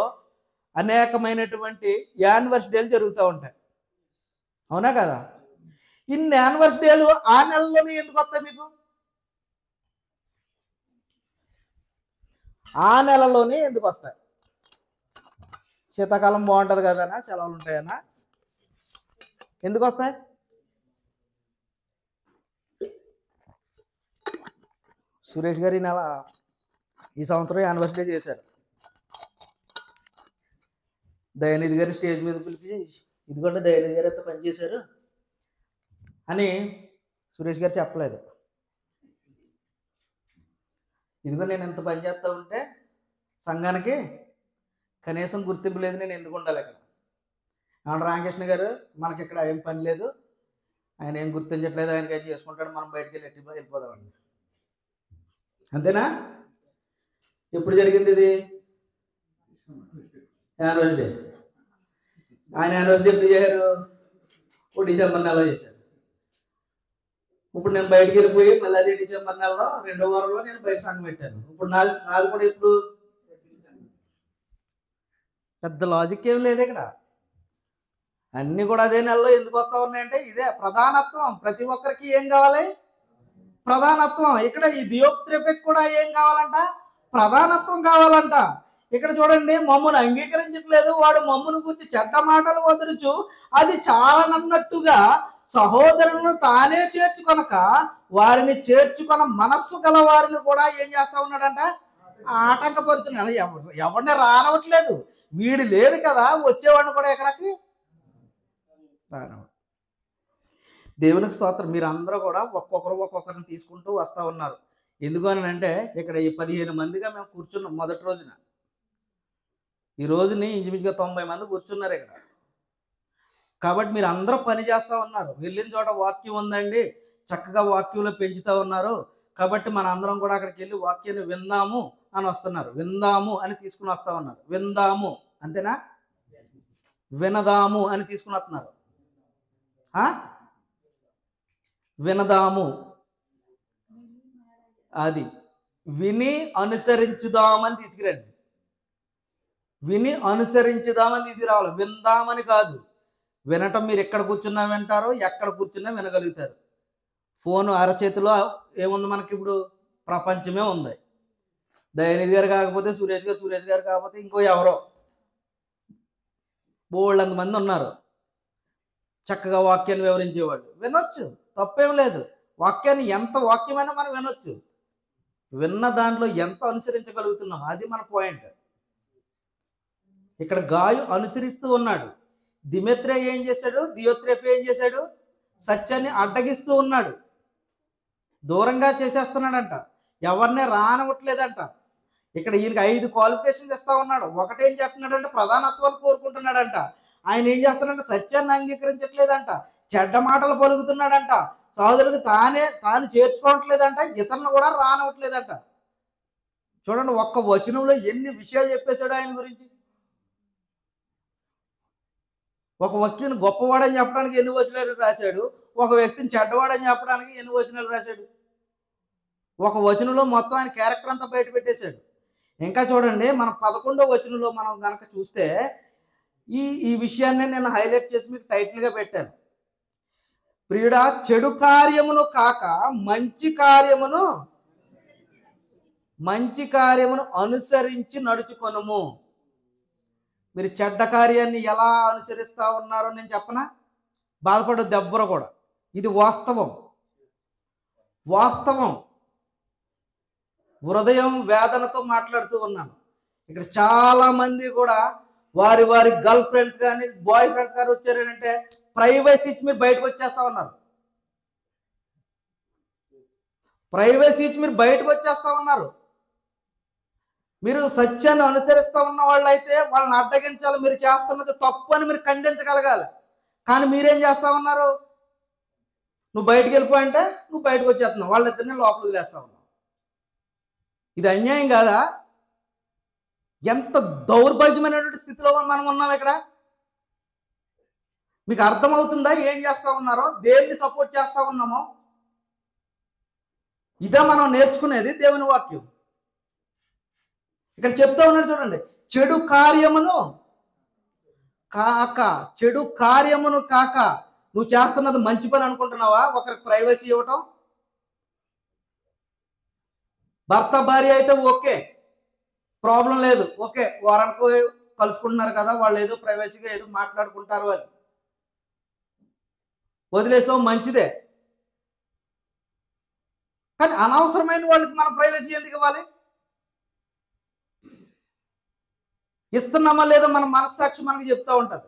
[SPEAKER 1] అనేకమైనటువంటి యానివర్సరీలు జరుగుతూ ఉంటాయి, అవునా కదా? ఇన్ని యానివర్సరీలు ఆ నెలలోనే ఎందుకు వస్తాయి మీకు? ఆ నెలలోనే ఎందుకు వస్తాయి? శీతాకాలం బాగుంటుంది కదనా, సెలవులు ఉంటాయనా? ఎందుకు వస్తాయి? సురేష్ గారు ఈ సంవత్సరం యానివర్సరీ చేశారు. దయానిధి గారు స్టేజ్ మీద పిలిచి, ఇదిగోండి దయానిధి గారు ఎంత పనిచేశారు అని సురేష్ గారు చెప్పలేదు. ఇదిగో నేను ఎంత పని చేస్తా ఉంటే సంఘానికి కనీసం గుర్తింపు లేదు, నేను ఎందుకు ఉండాలి ఇక్కడ? ఏమన్నా రామకృష్ణ గారు, మనకి ఇక్కడ ఏం పని లేదు, ఆయన ఏం గుర్తించట్లేదు, ఆయనకి ఏం చేసుకుంటాడు, మనం బయటికి వెళ్ళిపోదామండి. అంతేనా? ఎప్పుడు జరిగింది ఇది? యానివర్సరీ. ఆయన యానివర్సరీ ఎప్పుడు చేశారు? డిసెంబర్ నెలలో చేశారు. ఇప్పుడు నేను బయటికి వెళ్ళిపోయి మళ్ళీ అదే డిసెంబర్ నెలలో 2వ వారంలో నేను బయట సంఘం పెట్టాను. ఇప్పుడు నాది కూడా ఇప్పుడు పెద్ద లాజిక్ ఏం లేదు ఇక్కడ. అన్నీ కూడా అదే నెలలో ఎందుకు వస్తూ ఉన్నాయంటే ఇదే ప్రధానత్వం. ప్రతి ఒక్కరికి ఏం కావాలి? ప్రధానత్వం. ఇక్కడ ఈ దియోత్రేఫెకు కూడా ఏం కావాలంట? ప్రధానత్వం కావాలంట. ఇక్కడ చూడండి, మమ్మను అంగీకరించట్లేదు, వాడు మమ్మను గురించి చెడ్డ మాటలు వదలుచు అది చాలనన్నట్టుగా సహోదరులను తానే చేర్చుకొనక వారిని చేర్చుకొన మనస్సు గల వారిని కూడా ఏం చేస్తా ఉన్నాడంట? ఆటంకపరుతున్నాడు. ఎవరిని రానవట్లేదు, వీడు లేదు కదా, వచ్చేవాడిని కూడా ఎక్కడికి రానవ. దేవునికి స్తోత్రం. మీరు అందరూ కూడా ఒక్కొక్కరిని తీసుకుంటూ వస్తూ ఉన్నారు. ఎందుకు అని అంటే ఇక్కడ ఈ 15 మందిగా మేము కూర్చున్నాం మొదటి రోజున. ఈ రోజుని ఇంచుమించుగా 90 మంది కూర్చున్నారు ఇక్కడ. కాబట్టి మీరు అందరూ పని చేస్తూ ఉన్నారు. వెళ్ళిన చోట వాక్యం ఉందండి, చక్కగా వాక్యంలో పెంచుతూ ఉన్నారు. కాబట్టి మన అందరం కూడా అక్కడికి వెళ్ళి వాక్యాన్ని విందాము అని వస్తున్నారు. విందాము అని తీసుకుని వస్తూ ఉన్నారు. విందాము అంతేనా? వినదాము అని తీసుకుని వస్తున్నారు. వినదాము, అది విని అనుసరించుదామని తీసుకురండి. విని అనుసరించుదామని తీసుకురావాలి, విందామని కాదు. వినటం మీరు ఎక్కడ కూర్చున్నా వింటారు, ఎక్కడ కూర్చున్నా వినగలుగుతారు. ఫోను అరచేతిలో ఏముంది మనకి? ఇప్పుడు ప్రపంచమే ఉంది. దయానిధి గారు కాకపోతే సురేష్ గారు, సురేష్ గారు కాకపోతే ఇంకో ఎవరో బోళ్ళంత మంది ఉన్నారు చక్కగా వాక్యాన్ని వివరించేవాళ్ళు. వినొచ్చు, తప్పేం లేదు. వాక్యాన్ని ఎంత వాక్యమైనా మనం వినొచ్చు. విన్న దాంట్లో ఎంత అనుసరించగలుగుతున్నాం, అది మన పాయింట్. ఇక్కడ గాయు అనుసరిస్తూ ఉన్నాడు. దిమెత్రే ఏం చేశాడు? దియోత్రేఫు ఏం చేశాడు? సత్యాన్ని అడ్డగిస్తూ ఉన్నాడు, దూరంగా చేసేస్తున్నాడంట, ఎవరినే రానవట్లేదంట. ఇక్కడ ఈయనకి 5 క్వాలిఫికేషన్స్ ఇస్తా ఉన్నాడు. ఒకటేం చేస్తున్నాడంటే ప్రధానత్వాన్ని కోరుకుంటున్నాడంట. ఆయన ఏం చేస్తున్నాడంటే సత్యాన్ని అంగీకరించట్లేదంట, చెడ్డ మాటలు పలుకుతున్నాడంట, సహోదరులకు తాను చేర్చుకోవట్లేదంట, ఇతరులను కూడా రానవట్లేదంట. చూడండి, ఒక్క వచనంలో ఎన్ని విషయాలు చెప్పేశాడు ఆయన గురించి. ఒక వ్యక్తిని గొప్పవాడని చెప్పడానికి ఎన్ని వచనాలు రాశాడు, ఒక వ్యక్తిని చెడ్డవాడని చెప్పడానికి ఎన్ని వచనాలు రాశాడు. ఒక వచనంలో మొత్తం ఆయన క్యారెక్టర్ అంతా బయట పెట్టేశాడు. ఇంకా చూడండి, మన 11వ వచనంలో మనం కనుక చూస్తే ఈ విషయాన్ని నేను హైలైట్ చేసి మీకు టైటిల్గా పెట్టాను. ప్రియుడా, చెడు కార్యమును కాక మంచి కార్యమును అనుసరించి నడుచుకొనుము. మీరు చెడ్డ కార్యాన్ని ఎలా అనుసరిస్తా ఉన్నారో నేను చెప్పనా? బాధపడొద్దు ఎవ్వరు కూడా. ఇది వాస్తవం. హృదయం వేదనతో మాట్లాడుతూ ఉన్నాను. ఇక్కడ చాలా మంది కూడా వారి గర్ల్ ఫ్రెండ్స్ కానీ బాయ్ ఫ్రెండ్స్ కానీ వచ్చారంటే ప్రైవసీ ఇచ్చి మీరు బయటకు వచ్చేస్తా ఉన్నారు. మీరు సత్యాన్ని అనుసరిస్తూ ఉన్న వాళ్ళు అయితే వాళ్ళని అడ్డగించాలి. మీరు చేస్తున్నది తప్పు అని మీరు ఖండించగలగాలి. కానీ మీరేం చేస్తా ఉన్నారు? నువ్వు బయటకు వెళ్ళిపోయంటే నువ్వు బయటకు వచ్చేస్తున్నావు, వాళ్ళిద్దరిని లోపలికి వదిలేస్తా ఉన్నావు. ఇది అన్యాయం కాదా? ఎంత దౌర్భాగ్యమైనటువంటి స్థితిలో మనం ఉన్నాం ఇక్కడ. మీకు అర్థమవుతుందా ఏం చేస్తా ఉన్నారో, దేన్ని సపోర్ట్ చేస్తా ఉన్నామో? ఇదే మనం నేర్చుకునేది దేవుని వాక్యం. ఇక్కడ చెప్తా ఉన్నాడు చూడండి, చెడు కార్యమును కాక నువ్వు చేస్తున్నది మంచి పని అనుకుంటున్నావా? ఒకరికి ప్రైవసీ ఇవ్వటం. భర్త భార్య అయితే ఓకే, ప్రాబ్లం లేదు, ఓకే, వారానికి కలుసుకుంటున్నారు కదా, వాళ్ళు ఏదో ప్రైవసీగా ఏదో మాట్లాడుకుంటారు అని వదిలేసాం, మంచిదే. కానీ అనవసరమైన వాళ్ళకి మనం ప్రైవసీ ఎందుకు ఇవ్వాలి? ఇస్తున్నామా లేదో మన మనస్సాక్షి మనకి చెప్తా ఉంటుంది.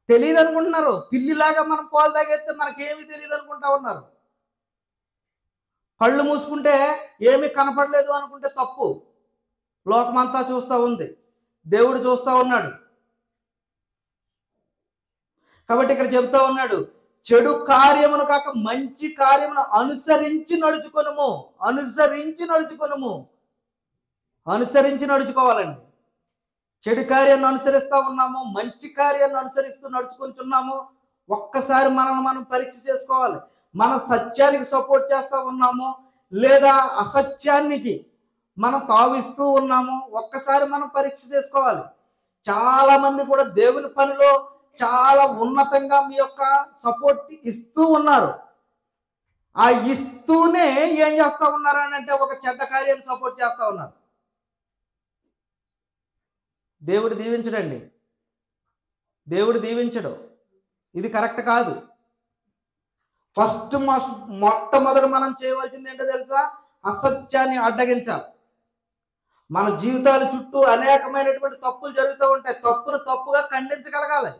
[SPEAKER 1] తెలియదు అనుకుంటున్నారు, పిల్లిలాగా మనం పాలు తాగేస్తే మనకేమీ తెలియదు అనుకుంటా ఉన్నారు. కళ్ళు మూసుకుంటే ఏమీ కనపడలేదు అనుకుంటే తప్పు. లోకమంతా చూస్తూ ఉంది, దేవుడు చూస్తూ ఉన్నాడు. కాబట్టి ఇక్కడ చెప్తా ఉన్నాడు, చెడు కార్యమును కాక మంచి కార్యమును అనుసరించి నడుచుకోవాలండి. చెడు కార్యాన్ని అనుసరిస్తూ ఉన్నాము, మంచి కార్యాన్ని అనుసరిస్తూ నడుచుకుంటున్నాము. ఒక్కసారి మనం పరీక్ష చేసుకోవాలి. మన సత్యానికి సపోర్ట్ చేస్తూ ఉన్నాము లేదా అసత్యానికి మనం తావిస్తూ ఉన్నాము, ఒక్కసారి మనం పరీక్ష చేసుకోవాలి. చాలా మంది కూడా దేవుని పనిలో చాలా ఉన్నతంగా మీ యొక్క సపోర్ట్ ఇస్తూ ఉన్నారు. ఆ ఇస్తూనే ఏం చేస్తూ ఉన్నారు అని అంటే ఒక చెడ్డ కార్యాన్ని సపోర్ట్ చేస్తూ ఉన్నారు. దేవుడు దీవించడండి, దేవుడు దీవించడు. ఇది కరెక్ట్ కాదు. మొట్టమొదటి మనం చేయవలసింది ఏంటో తెలుసా? అసత్యాన్ని అడ్డగించాలి. మన జీవితాల చుట్టూ అనేకమైనటువంటి తప్పులు జరుగుతూ ఉంటాయి. తప్పును తప్పుగా ఖండించగలగాలి.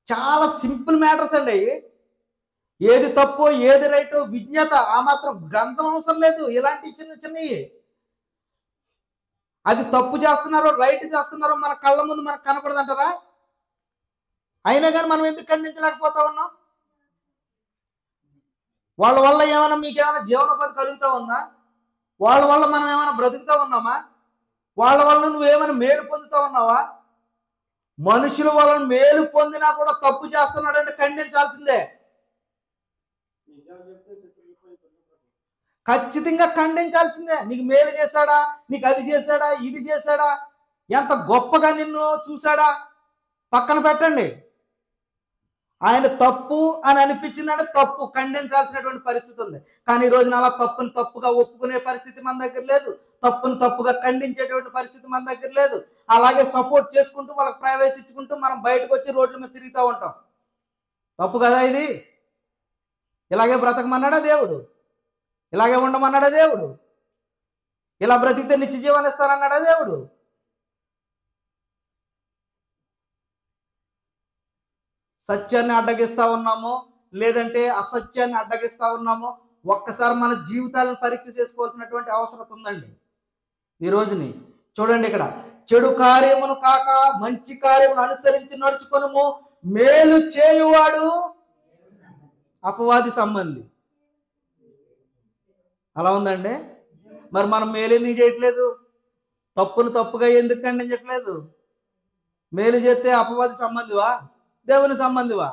[SPEAKER 1] చాలా సింపుల్ మ్యాటర్స్ అండి. ఏది తప్పో ఏది రైటో విజ్ఞత ఆ మాత్రం గ్రంథం అవసరం లేదు. ఇలాంటి చిన్నవి అది తప్పు చేస్తున్నారో రైట్ చేస్తున్నారో మన కళ్ళ ముందు మనకు కనపడదంటారా? అయినా కానీ మనం ఎందుకు ఖండించలేకపోతా ఉన్నాం? వాళ్ళ వల్ల ఏమైనా మీకేమైనా జీవనోపాధి కలుగుతూ ఉందా? వాళ్ళ వల్ల మనం ఏమైనా బ్రతుకుతూ ఉన్నామా? వాళ్ళ వల్ల నువ్వేమైనా మేలు పొందుతా ఉన్నావా? మనుషుల వలన మేలు పొందినా కూడా తప్పు చేస్తున్నాడంటే ఖండించాల్సిందే, ఖచ్చితంగా ఖండించాల్సిందే. నీకు మేలు చేశాడా, నీకు అది చేశాడా, ఇది చేశాడా, ఎంత గొప్పగా నిన్ను చూశాడా, పక్కన పెట్టండి. ఆయన తప్పు అని అనిపించిందంటే తప్పు, ఖండించాల్సినటువంటి పరిస్థితి ఉంది. కానీ ఈ రోజున అలా తప్పుని తప్పుగా ఒప్పుకునే పరిస్థితి మన దగ్గర లేదు, తప్పుని తప్పుగా ఖండించేటువంటి పరిస్థితి మన దగ్గర లేదు. అలాగే సపోర్ట్ చేసుకుంటూ వాళ్ళకి ప్రైవేసీ ఇచ్చుకుంటూ మనం బయటకు వచ్చి రోడ్ల మీద తిరుగుతూ ఉంటాం. తప్పు కదా ఇది? ఇలాగే బ్రతకమన్నాడా దేవుడు? ఇలాగే ఉండమన్నాడా దేవుడు? ఇలా బ్రతికితే నిత్య జీవాన్ని ఇస్తానన్నాడా దేవుడు? సత్యాన్ని అడ్డగిస్తా ఉన్నామో లేదంటే అసత్యాన్ని అడ్డగిస్తా ఉన్నామో ఒక్కసారి మన జీవితాలను పరీక్ష చేసుకోవాల్సినటువంటి అవసరం ఉందండి. ఈ రోజుని చూడండి, ఇక్కడ చెడు కార్యమును కాక మంచి కార్యమును అనుసరించి నడుచుకొనుము, మేలు చేయువాడు అపవాది సంబంధి. అలా ఉందండి. మరి మనం మేలు ఎందుకు చేయట్లేదు? తప్పును తప్పుగా ఎందుకు ఖండించట్లేదు? మేలు చేస్తే అపవాది సంబంధివా, దేవుని సంబంధివా?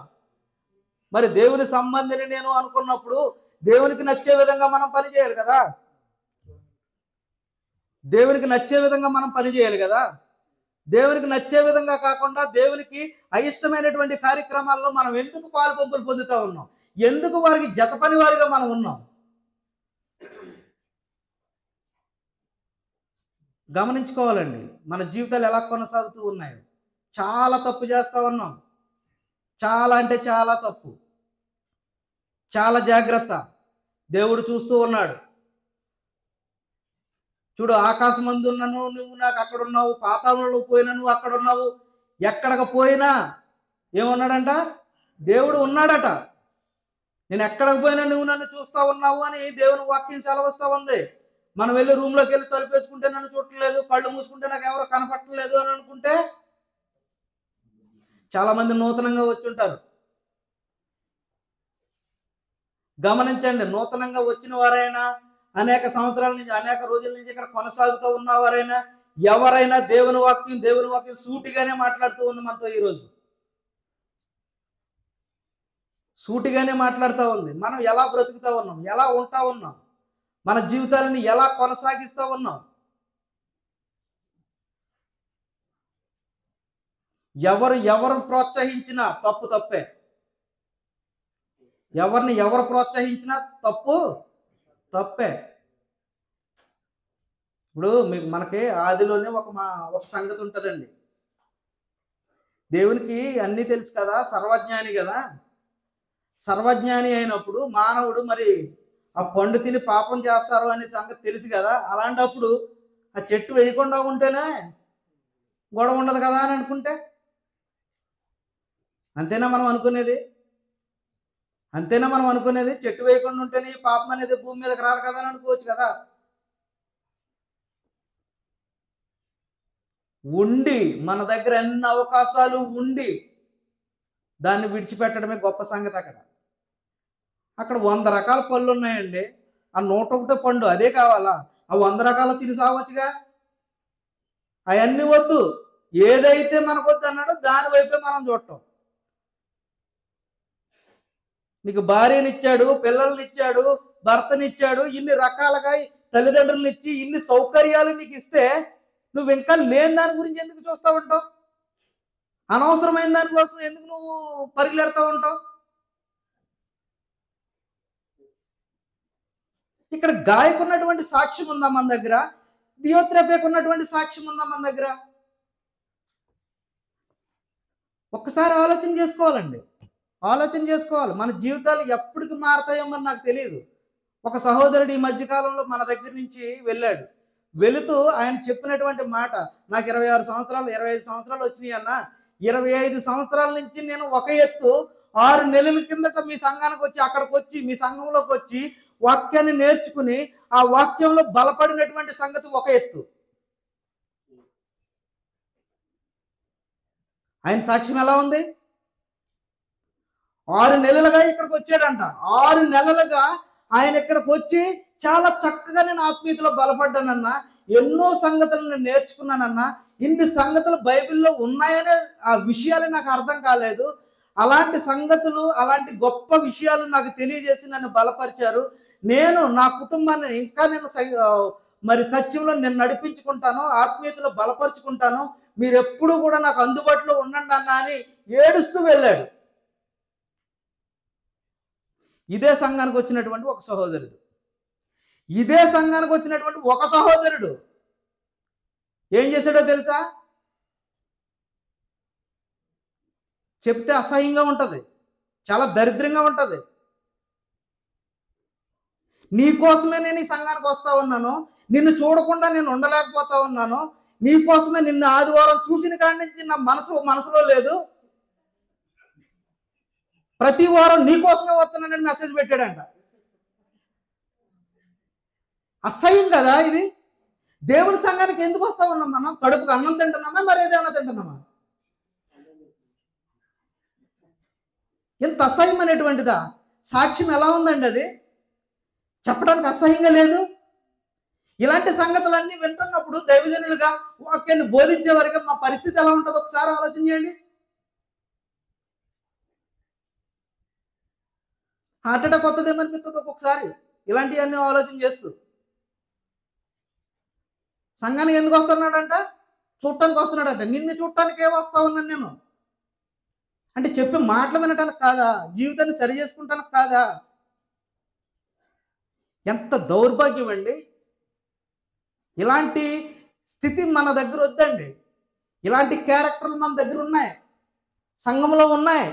[SPEAKER 1] మరి దేవుని సంబంధిని నేను అనుకున్నప్పుడు దేవునికి నచ్చే విధంగా మనం పని చేయాలి కదా, దేవునికి నచ్చే విధంగా మనం పని చేయాలి కదా. దేవునికి నచ్చే విధంగా కాకుండా దేవునికి అయిష్టమైనటువంటి కార్యక్రమాల్లో మనం ఎందుకు పాలు పంపులు పొందుతూ ఉన్నాం? ఎందుకు వారికి జత పని వారిగా మనం ఉన్నాం? గమనించుకోవాలండి, మన జీవితాలు ఎలా కొనసాగుతూ ఉన్నాయో. చాలా తప్పు చేస్తూ ఉన్నాం, చాలా అంటే చాలా తప్పు. చాలా జాగ్రత్త, దేవుడు చూస్తూ ఉన్నాడు. చూడు, ఆకాశం మందు ఉన్నాను నువ్వు నాకు అక్కడ ఉన్నావు, పాతాళంలో పోయినా నువ్వు అక్కడ ఉన్నావు, ఎక్కడికి పోయినా ఏమన్నాడంట? దేవుడు ఉన్నాడట. నేను ఎక్కడికి పోయినా నువ్వు నన్ను చూస్తా ఉన్నావు అని దేవుని వాక్యం సెలవిస్తా ఉంది. మనం వెళ్ళి రూమ్లోకి వెళ్ళి తలుపేసుకుంటే నన్ను చూడట్లేదు, కళ్ళు మూసుకుంటే నాకు ఎవరో కనపట్టలేదు అని అనుకుంటే చాలా మంది నూతనంగా వచ్చి ఉంటారు. గమనించండి, నూతనంగా వచ్చిన వారైనా, అనేక సంవత్సరాల నుంచి అనేక రోజుల నుంచి ఇక్కడ కొనసాగుతూ ఉన్నవారైనా, ఎవరైనా దేవుని వాక్యం సూటిగానే మాట్లాడుతూ ఉంది మనతో. ఈరోజు సూటిగానే మాట్లాడుతూ ఉంది. మనం ఎలా బ్రతుకుతూ ఉన్నాం, ఎలా ఉంటా ఉన్నాం, మన జీవితాలను ఎలా కొనసాగిస్తూ ఉన్నాం. ఎవరు ప్రోత్సహించినా తప్పు తప్పే, ఎవరు ప్రోత్సహించినా తప్పు తప్పే. ఇప్పుడు మనకి ఆదిలోనే ఒక సంగతి ఉంటుందండి. దేవునికి అన్నీ తెలుసు కదా, సర్వజ్ఞాని కదా. సర్వజ్ఞాని అయినప్పుడు మానవుడు మరి ఆ పండు తిని పాపం చేస్తారు అనే సంగతి తెలుసు కదా. అలాంటప్పుడు ఆ చెట్టు వేయకుండా ఉంటేనే గొడవ ఉండదు కదా అని అనుకుంటే, అంతేనా మనం అనుకునేది? చెట్టు వేయకుండా ఉంటేనే పాపం అనేది భూమి మీదకి రాదు కదా అని అనుకోవచ్చు కదా. ఉండి మన దగ్గర అన్ని అవకాశాలు ఉండి దాన్ని విడిచిపెట్టడమే గొప్ప సంగతి. అక్కడ 100 రకాల పళ్ళు ఉన్నాయండి, ఆ 101 పండు అదే కావాలా? ఆ 100 రకాలు తిని సావచ్చుగా. అవన్నీ వద్దు, ఏదైతే మనకు వద్దు అన్నాడో దాని వైపే మనం చూడటం. నీకు భార్యనిచ్చాడు, పిల్లల్నిచ్చాడు, భర్తనిచ్చాడు, ఇన్ని రకాలుగా తల్లిదండ్రులను ఇచ్చి ఇన్ని సౌకర్యాలు నీకు ఇస్తే నువ్వు ఇంకా లేని దాని గురించి ఎందుకు చూస్తూ ఉంటావు? అనవసరమైన దానికోసం ఎందుకు నువ్వు పరిగెడతా ఉంటావు? ఇక్కడ గాయకున్నటువంటి సాక్ష్యం ఉందా మన దగ్గర? దియోత్రెఫేకు ఉన్నటువంటి సాక్ష్యం ఉందా మన దగ్గర? ఒక్కసారి ఆలోచన చేసుకోవాలండి, ఆలోచన చేసుకోవాలి. మన జీవితాలు ఎప్పటికి మారతాయేమో నాకు తెలియదు. ఒక సహోదరుడు ఈ మధ్యకాలంలో మన దగ్గర నుంచి వెళ్ళాడు. వెళుతూ ఆయన చెప్పినటువంటి మాట, నాకు 25 సంవత్సరాలు వచ్చినాయి అన్న. 25 సంవత్సరాల నుంచి నేను ఒక ఎత్తు, 6 నెలల కిందట మీ సంఘానికి వచ్చి, అక్కడికి వచ్చి మీ సంఘంలోకి వచ్చి వాక్యాన్ని నేర్చుకుని ఆ వాక్యంలో బలపడినటువంటి సంగతి ఒక ఎత్తు. ఆయన సాక్ష్యం ఎలా ఉంది? 6 నెలలుగా ఇక్కడికి వచ్చాడంట. 6 నెలలుగా ఆయన ఇక్కడికి వచ్చి చాలా చక్కగా నేను ఆత్మీయతలో బలపడ్డానన్నా. ఎన్నో సంగతులు నేను నేర్చుకున్నానన్నా. ఇన్ని సంగతులు బైబిల్లో ఉన్నాయనే ఆ విషయాలు నాకు అర్థం కాలేదు. అలాంటి సంగతులు, అలాంటి గొప్ప విషయాలు నాకు తెలియజేసి నన్ను బలపరిచారు. నేను నా కుటుంబాన్ని ఇంకా నేను మరి సత్యంలో నేను నడిపించుకుంటాను, ఆత్మీయతలో బలపరుచుకుంటాను, మీరు ఎప్పుడూ కూడా నాకు అందుబాటులో ఉండండి అన్నా అని ఏడుస్తూ వెళ్ళాడు. ఇదే సంఘానికి వచ్చినటువంటి ఒక సహోదరుడు, ఇదే సంఘానికి వచ్చినటువంటి ఒక సహోదరుడు ఏం చేశాడో తెలుసా? చెప్తే అసహ్యంగా ఉంటుంది, చాలా దరిద్రంగా ఉంటుంది. నీకోసమే నేను ఈ సంఘానికి వస్తా ఉన్నాను, నిన్ను చూడకుండా నేను ఉండలేకపోతా ఉన్నాను, నీకోసమే నిన్ను ఆదివారం చూసిన కాడి నుంచి నా మనసులో లేదు, ప్రతి వారం నీకోసమే వస్తున్నానని మెసేజ్ పెట్టాడంట. అసహ్యం కదా ఇది? దేవుని సంఘానికి ఎందుకు వస్తా ఉన్నాం మనం? కడుపుకు అన్నం తింటున్నామా, మరి ఏదైనా తింటున్నామా? ఎంత అసహ్యం అనేటువంటిదా? సాక్ష్యం ఎలా ఉందండి అది? చెప్పడానికి అసహ్యంగా లేదు? ఇలాంటి సంగతులన్నీ వింటున్నప్పుడు దైవజనులుగా వాక్యాన్ని బోధించే వరకు మా పరిస్థితి ఎలా ఉంటుందో ఒకసారి ఆలోచన చేయండి. హార్ట్ అటాక్ వస్తుందేమనిపిస్తుంది ఒక్కొక్కసారి ఇలాంటివన్నీ ఆలోచన చేస్తూ. సంఘానికి ఎందుకు వస్తున్నాడంట? చూడటానికి వస్తున్నాడంట. నిన్ను చూడటానికే వస్తా ఉన్నాను నేను అంటే చెప్పే మాటలు వినటానికి కాదా? జీవితాన్ని సరి చేసుకుంటానికి కాదా? ఎంత దౌర్భాగ్యం అండి! ఇలాంటి స్థితి మన దగ్గర వద్దండి. ఇలాంటి క్యారెక్టర్లు మన దగ్గర ఉన్నాయి, సంఘంలో ఉన్నాయి.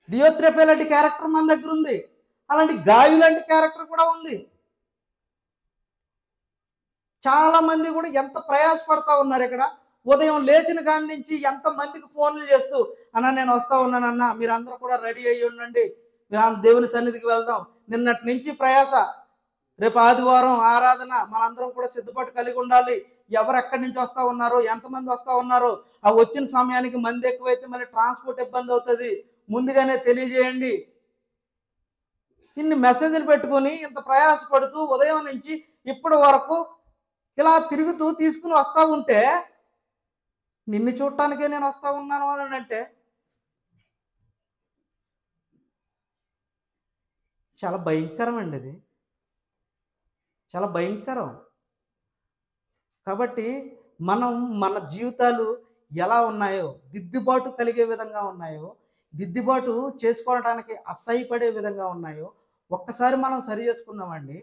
[SPEAKER 1] డియోత్రెఫే లాంటి క్యారెక్టర్ మన దగ్గర ఉంది, అలాంటి గాయు లాంటి క్యారెక్టర్ కూడా ఉంది. చాలా మంది కూడా ఎంత ప్రయాసపడతా ఉన్నారు. ఇక్కడ ఉదయం లేచిన కాడి నుంచి ఎంతమందికి ఫోన్లు చేస్తూ, అన్న నేను వస్తా ఉన్నానన్నా, మీరు అందరూ కూడా రెడీ అయ్యి ఉండండి, మీరు దేవుని సన్నిధికి వెళ్దాం. నిన్నటి నుంచి ప్రయాస, రేపు ఆదివారం ఆరాధన, మనందరం కూడా సిద్ధపాటు కలిగి ఉండాలి. ఎవరు ఎక్కడి నుంచి వస్తూ ఉన్నారో, ఎంతమంది వస్తూ ఉన్నారో, ఆ వచ్చిన సమయానికి మంది ఎక్కువైతే మళ్ళీ ట్రాన్స్పోర్ట్ ఇబ్బంది అవుతుంది, ముందుగానే తెలియజేయండి. ఇన్ని మెసేజ్లు పెట్టుకొని ఇంత ప్రయాసపడుతూ ఉదయం నుంచి ఇప్పటి వరకు ఇలా తిరుగుతూ తీసుకుని వస్తూ ఉంటే, నిన్ను చూడటానికే నేను వస్తూ ఉన్నాను అని అంటే చాలా భయంకరం అండి. అది చాలా భయంకరం. కాబట్టి మనం మన జీవితాలు ఎలా ఉన్నాయో, దిద్దుబాటు కలిగే విధంగా ఉన్నాయో, దిద్దుబాటు చేసుకోవడానికి అసహ్యపడే విధంగా ఉన్నాయో ఒక్కసారి మనం సరి చేసుకుందామండి.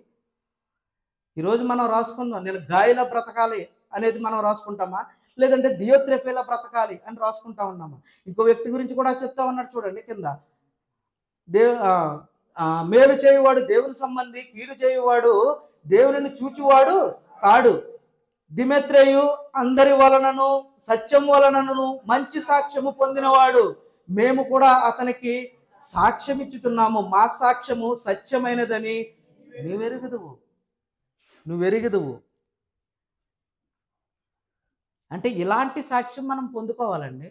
[SPEAKER 1] ఈరోజు మనం రాసుకుందాం, నేను గాయలా బ్రతకాలి అనేది మనం రాసుకుంటామా, లేదంటే డియోత్రెఫేలా బ్రతకాలి అని రాసుకుంటా ఉన్నామా? ఇంకో వ్యక్తి గురించి కూడా చెప్తా ఉన్నాడు చూడండి కింద. మేలు చేయువాడు దేవుని సంబంధి, కీడు చేయువాడు దేవునిని చూచువాడు కాడు. దిమెత్రేయు అందరి వలనను సత్యం వలనను మంచి సాక్ష్యము పొందినవాడు, మేము కూడా అతనికి సాక్ష్యం ఇచ్చుతున్నాము, మా సాక్ష్యము సత్యమైనదని నువ్వెరుగుదువు. అంటే ఇలాంటి సాక్ష్యం మనం పొందుకోవాలండి.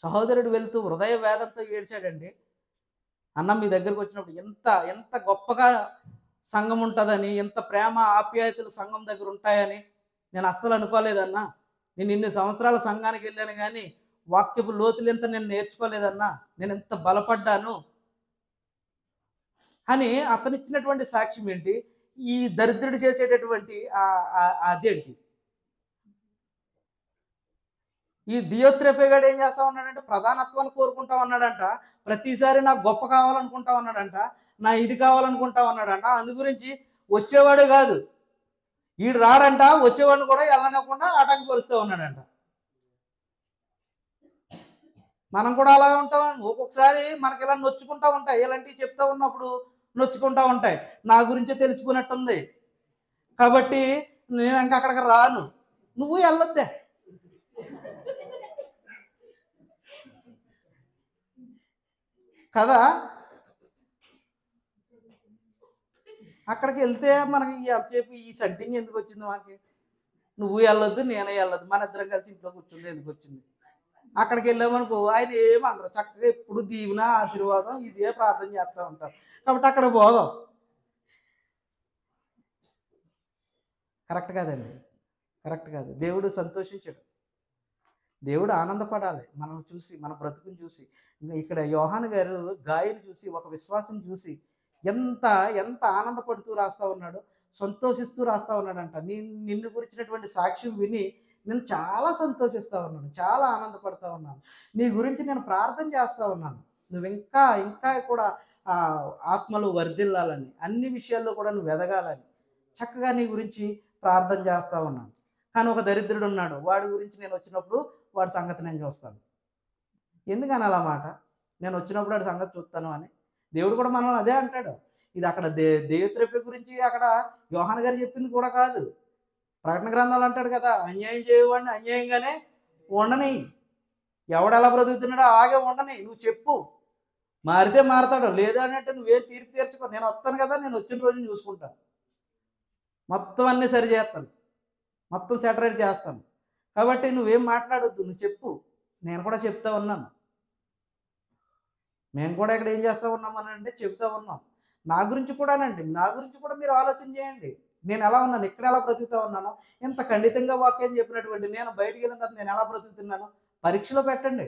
[SPEAKER 1] సహోదరుడు వెళ్తూ హృదయ వేదంతో ఏడ్చాడండి. అన్న మీ దగ్గరకు వచ్చినప్పుడు ఎంత గొప్పగా సంఘం ఉంటుందని, ఎంత ప్రేమ ఆప్యాయతలు సంఘం దగ్గర ఉంటాయని నేను అస్సలు అనుకోలేదన్నా. నేను ఇన్ని సంవత్సరాల సంఘానికి వెళ్ళాను కానీ వాక్యపు లోతులు ఎంత నేను నేర్చుకోలేదన్నా, నేను ఎంత బలపడ్డాను అని అతనిచ్చినటువంటి సాక్ష్యం ఏంటి? ఈ దరిద్రుడు చేసేటటువంటి అదేంటి? ఈ డియోత్రెఫే గాడు ఏం చేస్తా ఉన్నాడంటే, ప్రధానత్వాన్ని కోరుకుంటా ఉన్నాడంట, ప్రతిసారి నాకు గొప్ప కావాలనుకుంటా ఉన్నాడంట, నా ఇది కావాలనుకుంటా ఉన్నాడంట. అందు గురించి వచ్చేవాడు కాదు, వీడు రాడంట, వచ్చేవాడిని కూడా వెళ్ళనివ్వకుండా ఆటంకపరుస్తూ ఉన్నాడంట. మనం కూడా అలా ఉంటాం. ఒక్కొక్కసారి మనకి ఇలా నొచ్చుకుంటా ఉంటాయి, ఇలాంటివి చెప్తా ఉన్నప్పుడు నొచ్చుకుంటా ఉంటాయి. నా గురించే తెలిసిపోయినట్టుంది కాబట్టి నేను ఇంకా అక్కడికి రాను, నువ్వు వెళ్ళొద్దే. కదా, అక్కడికి వెళ్తే మనకి చెప్పి ఈ సెట్టింగ్ ఎందుకు వచ్చింది మనకి? నువ్వు వెళ్ళొద్దు, నేనే వెళ్ళొద్దు, మన ఇద్దరం కలిసి ఇంట్లో కూర్చుంది ఎందుకు వచ్చింది? అక్కడికి వెళ్ళామనుకో ఆయన ఏమన్నారు, చక్కగా ఎప్పుడు దీవెన ఆశీర్వాదం ఇదే ప్రార్థన చేస్తూ ఉంటారు. కాబట్టి అక్కడ పోదాం కరెక్ట్ కాదండి, కరెక్ట్ కాదు. దేవుడు సంతోషించడు, దేవుడు ఆనందపడాలి మనల్ని చూసి, మన బ్రతుకుని చూసి. ఇక్కడ యోహాను గారు గాయని చూసి, ఒక విశ్వాసం చూసి ఎంత ఎంత ఆనందపడుతూ రాస్తా ఉన్నాడు, సంతోషిస్తూ రాస్తా ఉన్నాడంట. నిన్ను గురించినటువంటి సాక్ష్యం విని నేను చాలా సంతోషిస్తూ ఉన్నాను, చాలా ఆనందపడతా ఉన్నాను. నీ గురించి నేను ప్రార్థన చేస్తూ ఉన్నాను. నువ్వు ఇంకా ఇంకా కూడా ఆత్మలు వర్ధిల్లాలని, అన్ని విషయాల్లో కూడా నువ్వు ఎదగాలని చక్కగా నీ గురించి ప్రార్థన చేస్తూ ఉన్నాను. కానీ ఒక దరిద్రుడు ఉన్నాడు, వాడి గురించి నేను వచ్చినప్పుడు వాడి సంగతి నేను చూస్తాను. ఎందుకని అలా మాట? నేను వచ్చినప్పుడు వాడి సంగతి చూస్తాను అని దేవుడు కూడా మనల్ని అదే అంటాడు. ఇది అక్కడ దేవత్రప్య గురించి అక్కడ యోహాను గారు చెప్పింది కూడా కాదు. ప్రకటన గ్రంథాలు అంటాడు కదా, అన్యాయం చేయవాడిని అన్యాయంగానే ఉండని, ఎవడు ఎలా బ్రతుకుతున్నాడో అలాగే ఉండని, నువ్వు చెప్పు, మారితే మారతాడు, లేదా అన్నట్టు నువ్వేం తీర్పు తీర్చుకో, నేను వస్తాను కదా, నేను వచ్చిన రోజుని చూసుకుంటాను, మొత్తం అన్నీ సరి చేస్తాను, మొత్తం సెటరేట్ చేస్తాను. కాబట్టి నువ్వేం మాట్లాడొద్దు, నువ్వు చెప్పు. నేను కూడా చెప్తా ఉన్నాను, మేము కూడా ఇక్కడ ఏం చేస్తూ ఉన్నామని అంటే చెప్తా ఉన్నాం. నా గురించి కూడానండి, నా గురించి కూడా మీరు ఆలోచన చేయండి. నేను ఎలా ఉన్నాను, ఎక్కడ ఎలా బ్రతుకుతా ఉన్నాను, ఇంత ఖండితంగా వాక్యం చెప్పినటువంటి నేను బయటికి వెళ్ళిన తర్వాత నేను ఎలా బ్రతుకుతున్నాను పరీక్షలో పెట్టండి.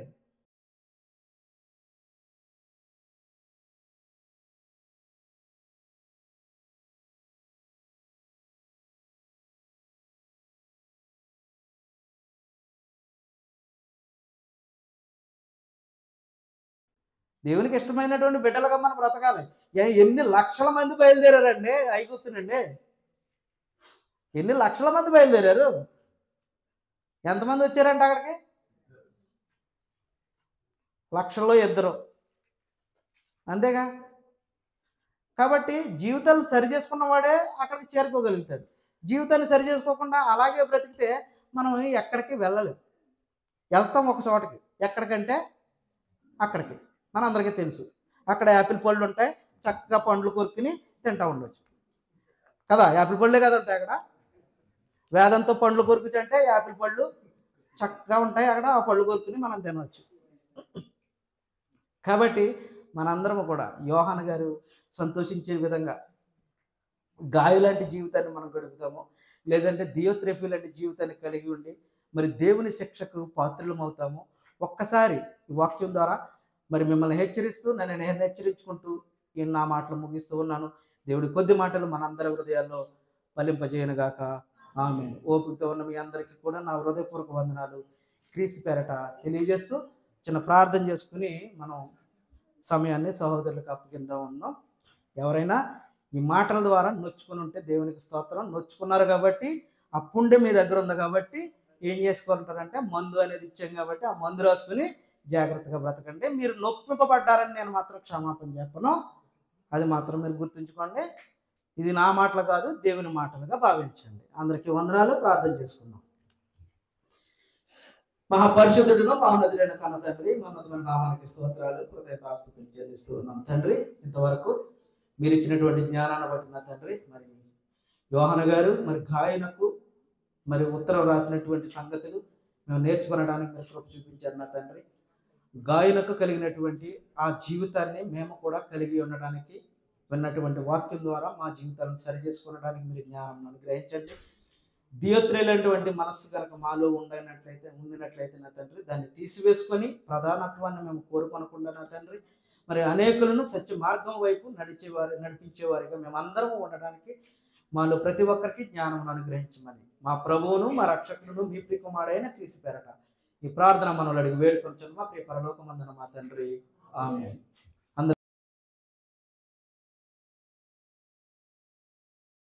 [SPEAKER 1] దేవునికి ఇష్టమైనటువంటి బిడ్డలుగా మనం బ్రతకాలి. ఎన్ని లక్షల మంది బయలుదేరారండి ఐగుప్తునండి, ఎన్ని లక్షల మంది బయలుదేరారు, ఎంతమంది వచ్చారంటే అక్కడికి? లక్షల్లో 2, అంతేగా. కాబట్టి జీవితాలు సరి చేసుకున్న వాడే అక్కడికి చేరుకోగలుగుతాడు. జీవితాన్ని సరి చేసుకోకుండా అలాగే బ్రతికితే మనం ఎక్కడికి వెళ్ళలేం. వెళ్తాం ఒక చోటకి, ఎక్కడికంటే అక్కడికి. మనందరికీ తెలుసు, అక్కడ యాపిల్ పళ్ళు ఉంటాయి, చక్కగా పండ్లు కొరుకుని తింటూ ఉండొచ్చు కదా. యాపిల్ పళ్ళే కదా ఉంటాయి అక్కడ. వేదంతో పండ్లు కొరుకుతుంటే అంటే యాపిల్ పళ్ళు చక్కగా ఉంటాయి అక్కడ, ఆ పళ్ళు కొరుకుని మనం తినవచ్చు. కాబట్టి మనందరము కూడా యోహాను గారు సంతోషించే విధంగా గాయ లాంటి జీవితాన్ని మనం గడుపుతాము, లేదంటే దియోత్రెఫీ లాంటి జీవితాన్ని కలిగి ఉండి మరి దేవుని శిక్షకు పాత్రలం అవుతాము. ఒక్కసారి ఈ వాక్యం ద్వారా మరి మిమ్మల్ని హెచ్చరిస్తూ నన్ను నేను హెచ్చరించుకుంటూ నా మాటలు ముగిస్తూ ఉన్నాను. దేవుడి కొద్ది మాటలు మనందరి హృదయాల్లో ఫలింపజేయనుగాక. ఆమేన్. ఓపికతో ఉన్న మీ అందరికీ కూడా నా హృదయపూర్వక వందనాలు క్రీస్తు పేరట తెలియజేస్తూ చిన్న ప్రార్థన చేసుకుని మనం సమయాన్ని సహోదరులకు అప్పగిద్దాం ఉన్నాం. ఎవరైనా ఈ మాటల ద్వారా నొచ్చుకుని ఉంటే దేవునికి స్తోత్రం. నొచ్చుకున్నారు కాబట్టి ఆ పుండె మీ దగ్గర ఉంది కాబట్టి ఏం చేసుకోవాలంటారంటే మందు అనేది ఇచ్చాం కాబట్టి ఆ మందు రాసుకుని జాగ్రత్తగా బ్రతకండి. మీరు నొప్పింపబడ్డారని నేను మాత్రం క్షమాపణ చెప్పను, అది మాత్రం మీరు గుర్తుంచుకోండి. ఇది నా మాటలు కాదు, దేవుని మాటలుగా భావించండి. అందరికీ వందనాలు. ప్రార్థన చేసుకుందాం. మహాపరిశుద్ధుడును మహోన్నతుడైన కన్న తండ్రి, మహోన్నతమైన నామానికి స్తోత్రాలు, కృతజ్ఞతాస్తుతులు చెల్లిస్తూ ఉన్నాం తండ్రి. ఇంతవరకు మీరు ఇచ్చినటువంటి జ్ఞానాన్ని బట్టి నా తండ్రి, మరి యోహాను గారు మరి గాయనకు మరి ఉత్తరం రాసినటువంటి సంగతులు మేము నేర్చుకోవడానికి మీరు కృప చూపించారు నా తండ్రి. గాయనకు కలిగినటువంటి ఆ జీవితాన్ని మేము కూడా కలిగి ఉండడానికి విన్నటువంటి వాక్యం ద్వారా మా జీవితాలను సరి చేసుకోవడానికి మీరు జ్ఞానం అనుగ్రహించండి. దియోత్రేలైనటువంటి మనస్సు కనుక మాలో ఉండినట్లయితే నా తండ్రి, దాన్ని తీసివేసుకొని ప్రధానత్వాన్ని మేము కోరుకొనకుండా నా తండ్రి, మరి అనేకులను సత్య మార్గం వైపు నడిపించేవారిగా మేమందరం ఉండడానికి మాలో ప్రతి ఒక్కరికి జ్ఞానం అనుగ్రహించమని మా ప్రభువును మా రక్షకులను మీ ప్రియకుమారుడైన క్రీస్తు పేరట ఈ ప్రార్థన మనల్ని అడిగి వేడుకొంచును మా ప్రియ పరలోకమందున మా తండ్రి. ఆమేన్.